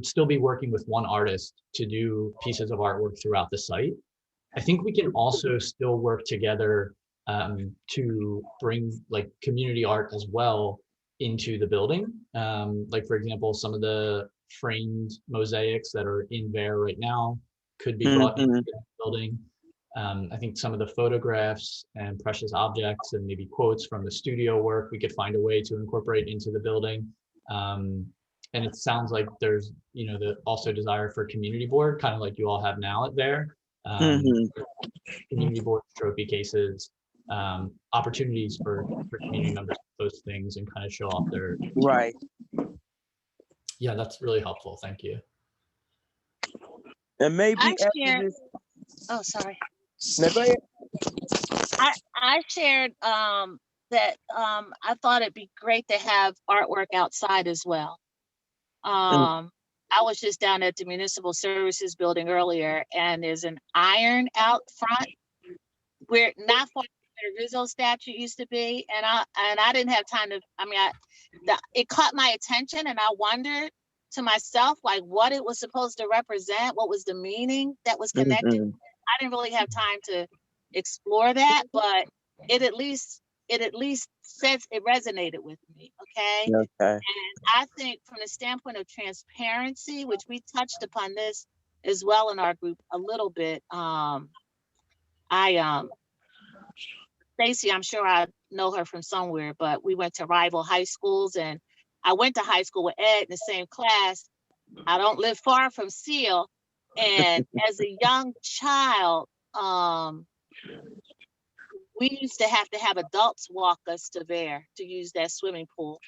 still be working with one artist to do pieces of artwork throughout the site. I think we can also still work together to bring like community art as well into the building. Like for example, some of the framed mosaics that are in Vare right now could be brought into the building. I think some of the photographs and precious objects and maybe quotes from the studio work, we could find a way to incorporate into the building. And it sounds like there's, the also desire for community board, kind of like you all have now at Vare. Community board, trophy cases, opportunities for community members to post things and kind of show off their. Right. Yeah, that's really helpful. Thank you. And maybe I shared, oh, sorry. No, go ahead. I shared that I thought it'd be great to have artwork outside as well. I was just down at the Municipal Services Building earlier, and there's an iron out front where not far where the Rizzo statue used to be, and I didn't have time to. It caught my attention, and I wondered to myself like what it was supposed to represent, what was the meaning that was connected. I didn't really have time to explore that, but it at least says it resonated with me. Okay. And I think from the standpoint of transparency, which we touched upon this as well in our group a little bit. Stacy, I'm sure I know her from somewhere, but we went to rival high schools, and I went to high school with Ed in the same class. I don't live far from Seal. And as a young child, we used to have adults walk us to Vare to use that swimming pool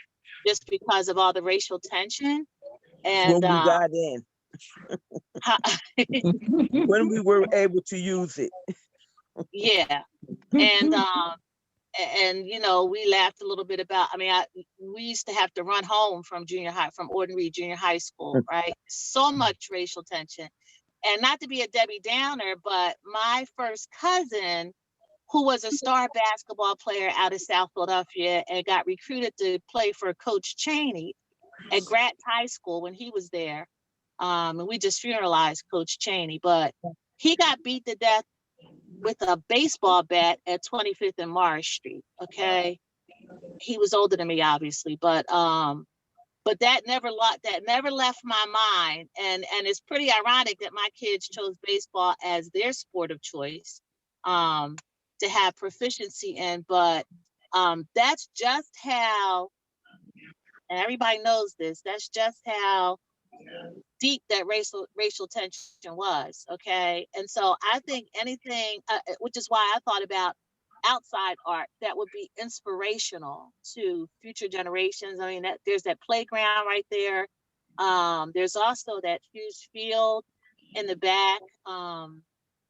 just because of all the racial tension. And when we got in. When we were able to use it. Yeah. And you know, we laughed a little bit about, I mean, we used to have to run home from ordinary junior high school, right? So much racial tension. And not to be a Debbie Downer, but my first cousin, who was a star basketball player out of South Philadelphia and got recruited to play for Coach Cheney at Grant High School when he was there. And we just funeralized Coach Cheney, but he got beat to death with a baseball bat at 25th and Morris Street. Okay. He was older than me, obviously, but that never left my mind. And it's pretty ironic that my kids chose baseball as their sport of choice to have proficiency in. But that's just how, and everybody knows this, that's just how deep that racial tension was. Okay. And so I think anything, which is why I thought about outside art that would be inspirational to future generations. I mean, there's that playground right there. There's also that huge field in the back.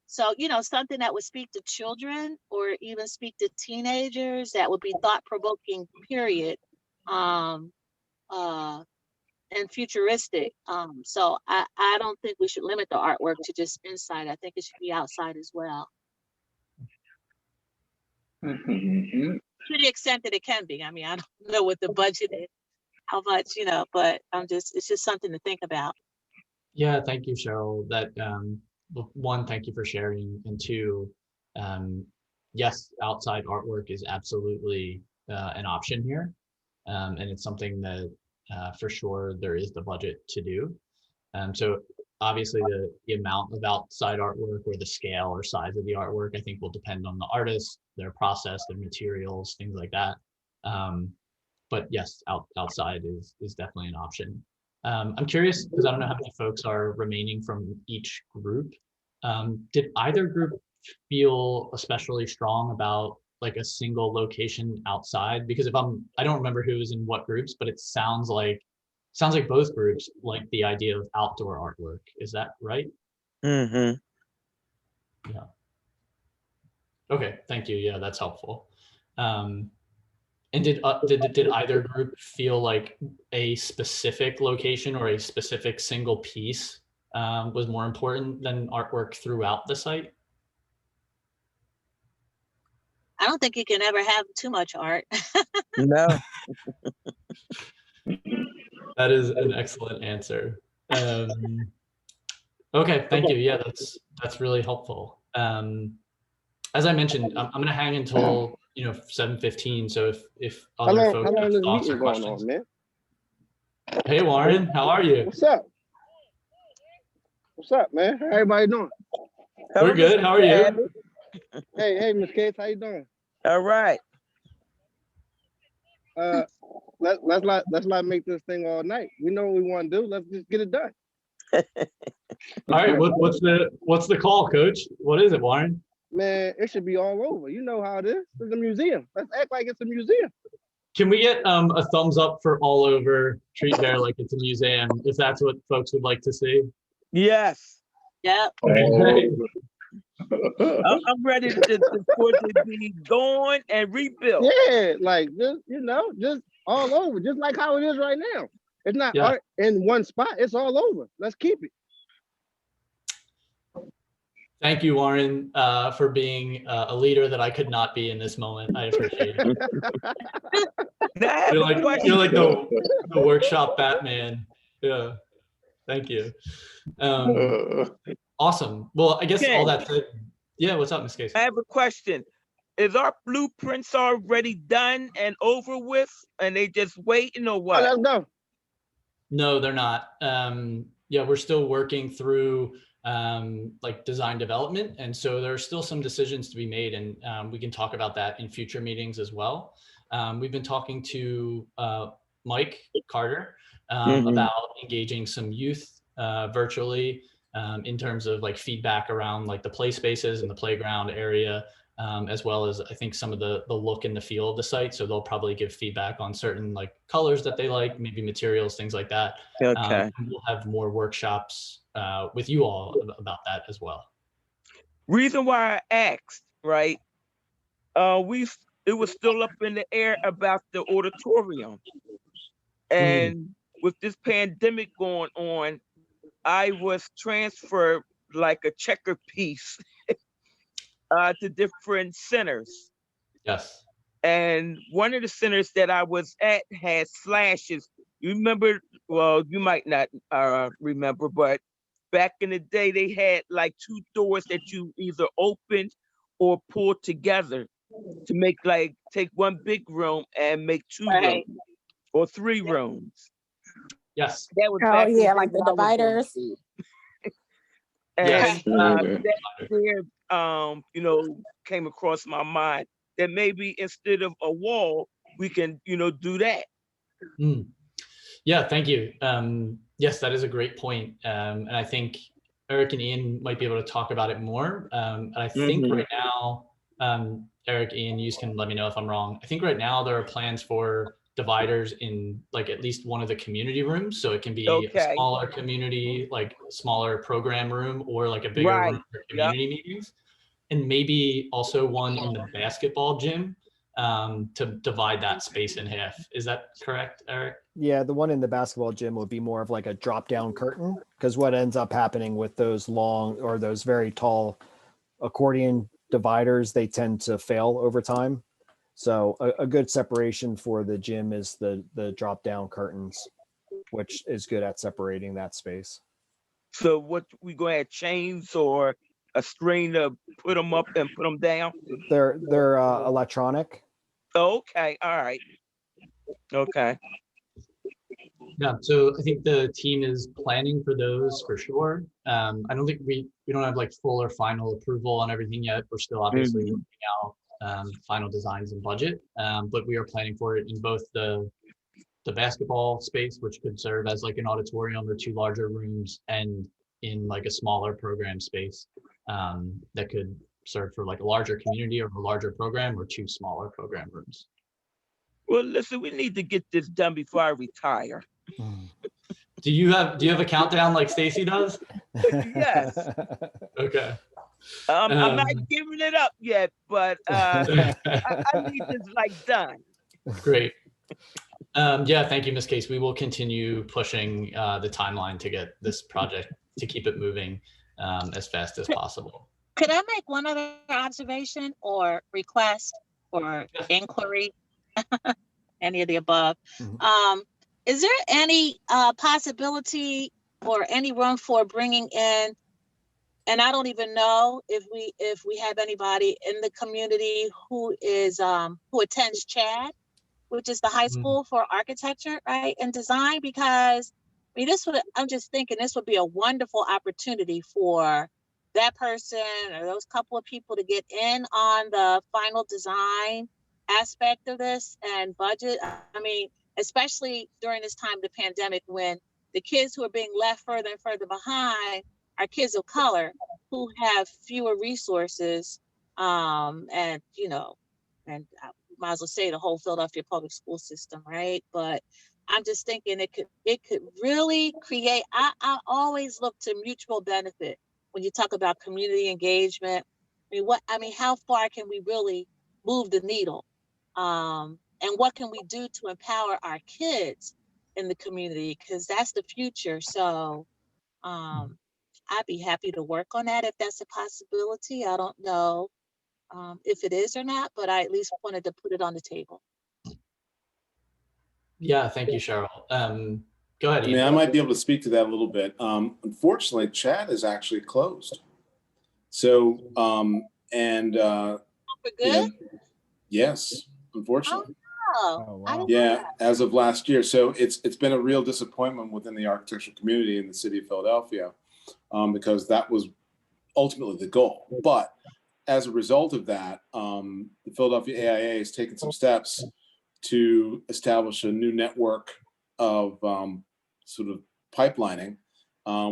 So, you know, something that would speak to children or even speak to teenagers that would be thought-provoking, period. And futuristic. So I don't think we should limit the artwork to just inside. I think it should be outside as well. To the extent that it can be. I mean, I don't know what the budget is, how much, you know, but it's just something to think about. Yeah, thank you, Cheryl. That one, thank you for sharing, and two, yes, outside artwork is absolutely an option here, and it's something that for sure there is the budget to do. So obviously the amount of outside artwork or the scale or size of the artwork, I think will depend on the artist, their process, their materials, things like that. But yes, outside is definitely an option. I'm curious because I don't know how many folks are remaining from each group. Did either group feel especially strong about like a single location outside? Because I don't remember who was in what groups, but it sounds like both groups like the idea of outdoor artwork. Is that right? Mm-hmm. Yeah. Okay, thank you. Yeah, that's helpful. And did either group feel like a specific location or a specific single piece was more important than artwork throughout the site? I don't think you can ever have too much art. No. That is an excellent answer. Okay, thank you. Yeah, that's really helpful. As I mentioned, I'm going to hang until 7:15. So if other folks have thoughts or questions. Man? Hey Warren, how are you? What's up? What's up, man? How everybody doing? We're good. How are you? Hey, Miss Case, how you doing? All right. Let's not make this thing all night. We know what we want to do. Let's just get it done. All right. What's the call, Coach? What is it, Warren? Man, it should be all over. You know how it is. It's a museum. Let's act like it's a museum. Can we get a thumbs up for all over treat Vare like it's a museum, if that's what folks would like to see? Yes. Yeah. Okay. I'm ready for it to be gone and rebuilt. Yeah, like just all over, just like how it is right now. It's not art in one spot. It's all over. Let's keep it. Thank you, Warren, for being a leader that I could not be in this moment. I appreciate it. You're like the workshop Batman. Yeah. Thank you. Awesome. Well, I guess all that said, yeah, what's up, Ms. Casey? I have a question. Is our blueprints already done and over with and they just waiting or what? Let's go. No, they're not. Yeah, we're still working through like design development. And so there are still some decisions to be made, and we can talk about that in future meetings as well. We've been talking to Mike Carter about engaging some youth virtually in terms of like feedback around like the play spaces and the playground area, as well as I think some of the look and the feel of the site. So they'll probably give feedback on certain like colors that they like, maybe materials, things like that. Okay. And we'll have more workshops with you all about that as well. Reason why I asked, right? It was still up in the air about the auditorium. And with this pandemic going on, I was transferred like a checker piece to different centers. Yes. And one of the centers that I was at had slashes. You remember? Well, you might not remember, but back in the day, they had like 2 doors that you either opened or pulled together to make take one big room and make 2 Right. rooms or 3 rooms. Yes. That was Oh back in the yeah, day like the when I was in dividers. school. Yes. And that there, came across my mind that maybe instead of a wall, we can, do that. Yeah, thank you. Yes, that is a great point. And I think Eric and Ian might be able to talk about it more. And I think right now, Eric, Ian, you can let me know if I'm wrong. I think right now there are plans for dividers in like at least one of the community rooms. So it can be a smaller community, like smaller program room, or like a bigger room for community meetings. And maybe also one in the basketball gym to divide that space in half. Is that correct, Eric? Yeah, the one in the basketball gym would be more of like a drop down curtain, because what ends up happening with those long or those very tall accordion dividers, they tend to fail over time. So a good separation for the gym is the drop down curtains, which is good at separating that space. So what, we go ahead chains or a string to put them up and put them down? They're electronic. Okay, all right. Okay. Yeah, so I think the team is planning for those for sure. I don't think we don't have like full or final approval on everything yet. We're still obviously working out final designs and budget, but we are planning for it in both the basketball space, which could serve as like an auditorium or 2 larger rooms, and in like a smaller program space that could serve for like a larger community or a larger program, or 2 smaller program rooms. Well, listen, we need to get this done before I retire. Do you have a countdown like Stacy does? Yes. Okay. I'm not giving it up yet, but I need this done. Great. Yeah, thank you, Ms. Case. We will continue pushing the timeline to get this project, to keep it moving as fast as possible. Could I make one other observation or request or inquiry? Any of the above. Is there any possibility or any room for bringing in, and I don't even know if we have anybody in the community who attends CHAD, which is the high school for architecture, right, and design, because I mean, I'm just thinking this would be a wonderful opportunity for that person or those couple of people to get in on the final design aspect of this and budget. I mean, especially during this time of the pandemic, when the kids who are being left further and further behind are kids of color who have fewer resources, and might as well say the whole Philadelphia public school system, right? But I'm just thinking it could really create. I always look to mutual benefit when you talk about community engagement. I mean, how far can we really move the needle? And what can we do to empower our kids in the community? Because that's the future. So I'd be happy to work on that if that's a possibility. I don't know if it is or not, but I at least wanted to put it on the table. Yeah, thank you, Cheryl. Go ahead, I Ian. mean, I might be able to speak to that a little bit. Unfortunately, CHAD is actually closed. So, For good? Yes, unfortunately. Oh, wow. Yeah, as of last year. So it's been a real disappointment within the architectural community in the city of Philadelphia, because that was ultimately the goal. But as a result of that, the Philadelphia AIA has taken some steps to establish a new network of sort of pipelining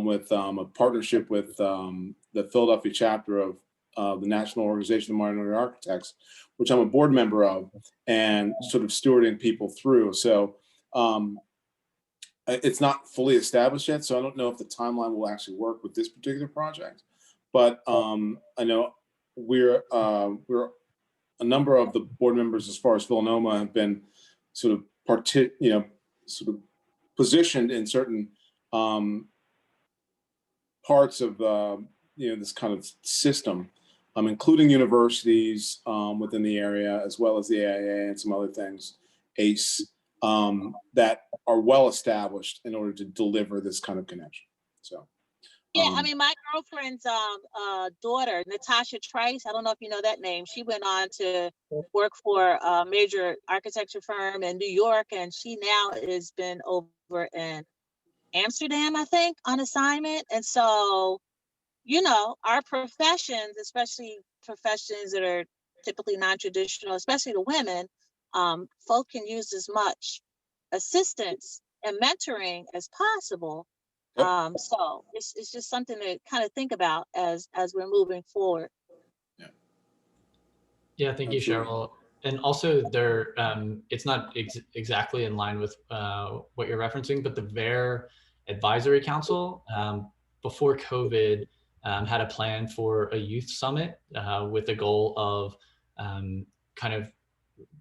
with a partnership with the Philadelphia chapter of the National Organization of Minority Architects, which I'm a board member of, and sort of stewarding people through. So it's not fully established yet, so I don't know if the timeline will actually work with this particular project. But I know we're a number of the board members, as far as Villanoma, have been sort of positioned in certain parts of this kind of system, including universities within the area, as well as the AIA and some other things, ACE, that are well established in order to deliver this kind of connection. So. Yeah, I mean, my girlfriend's daughter, Natasha Trice, I don't know if you know that name. She went on to work for a major architecture firm in New York, and she now has been over in Amsterdam, I think, on assignment. And so, you know, our professions, especially professions that are typically non-traditional, especially the women, folk can use as much assistance and mentoring as possible. So it's just something to kind of think about as we're moving forward. Yeah, thank you, Cheryl. And also there, it's not exactly in line with what you're referencing, but the Vare Advisory Council before COVID had a plan for a youth summit with the goal of kind of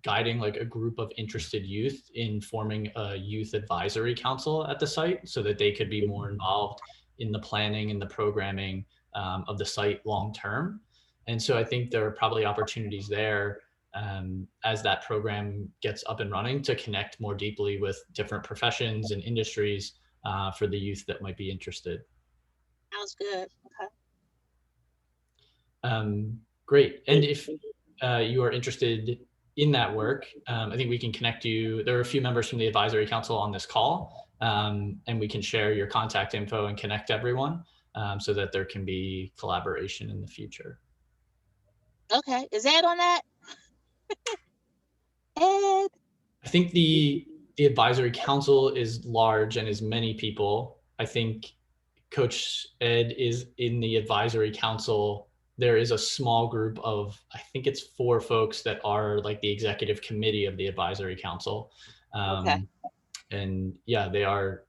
guiding like a group of interested youth in forming a youth advisory council at the site so that they could be more involved in the planning and the programming of the site long term. And so I think there are probably opportunities there as that program gets up and running to connect more deeply with different professions and industries for the youth that might be interested. Sounds good. Okay. Great. And if you are interested in that work, I think we can connect you. There are a few members from the advisory council on this call, and we can share your contact info and connect everyone so that there can be collaboration in the future. Okay, is Ed on that? Ed? I think the advisory council is large and is many people. I think Coach Ed is in the advisory council. There is a small group of, I think it's 4 folks that are like the executive committee of the advisory council. Okay. And yeah, they are,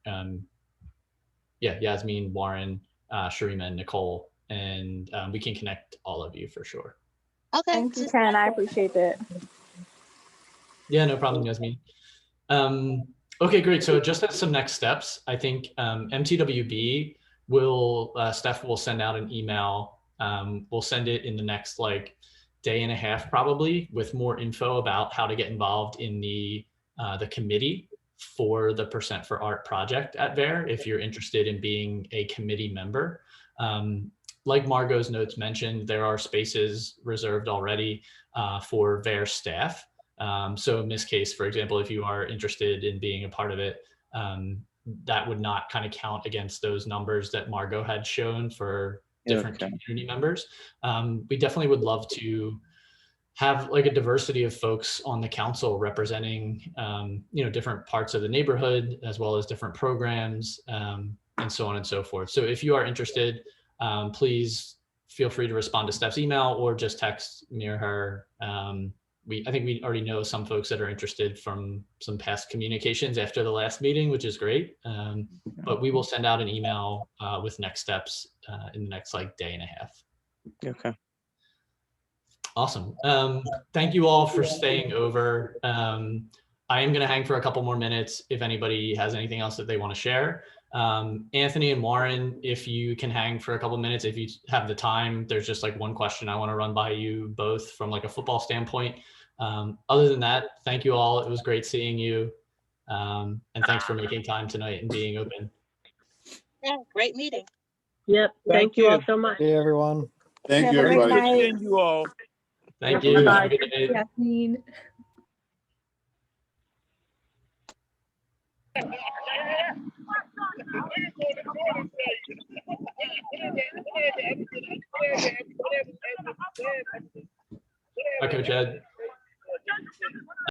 Yasmin, Warren, Sharima, and Nicole. And we can connect all of you for sure. Okay. Thank you, Ken. I appreciate that. Yeah, no problem, Yasmin. Okay, great. So just as some next steps, I think MTWB Steph will send out an email. We'll send it in the next like day and a half probably with more info about how to get involved in the committee for the Percent for Art project at Vare if you're interested in being a committee member. Like Margot's notes mentioned, there are spaces reserved already for Vare staff. So in this case, for example, if you are interested in being a part of it, that would not kind of count against those numbers that Margot had shown for different community members. We definitely would love to have like a diversity of folks on the council representing, different parts of the neighborhood, as well as different programs, and so on and so forth. So if you are interested, please feel free to respond to Steph's email or just text me or her. I think we already know some folks that are interested from some past communications after the last meeting, which is great. But we will send out an email with next steps in the next like day and a half. Okay. Awesome. Thank you all for staying over. I am going to hang for a couple more minutes if anybody has anything else that they want to share. Anthony and Warren, if you can hang for a couple minutes, if you have the time, there's just like one question I want to run by you both from like a football standpoint. Other than that, thank you all. It was great seeing you. And thanks for making time tonight and being open. Yeah, great meeting. Yep. Thank you all so much. Hey, everyone. Thank you, everybody. Thank you all. Thank you. Bye-bye. Have a good day. Yasmin. Bye, Coach Ed.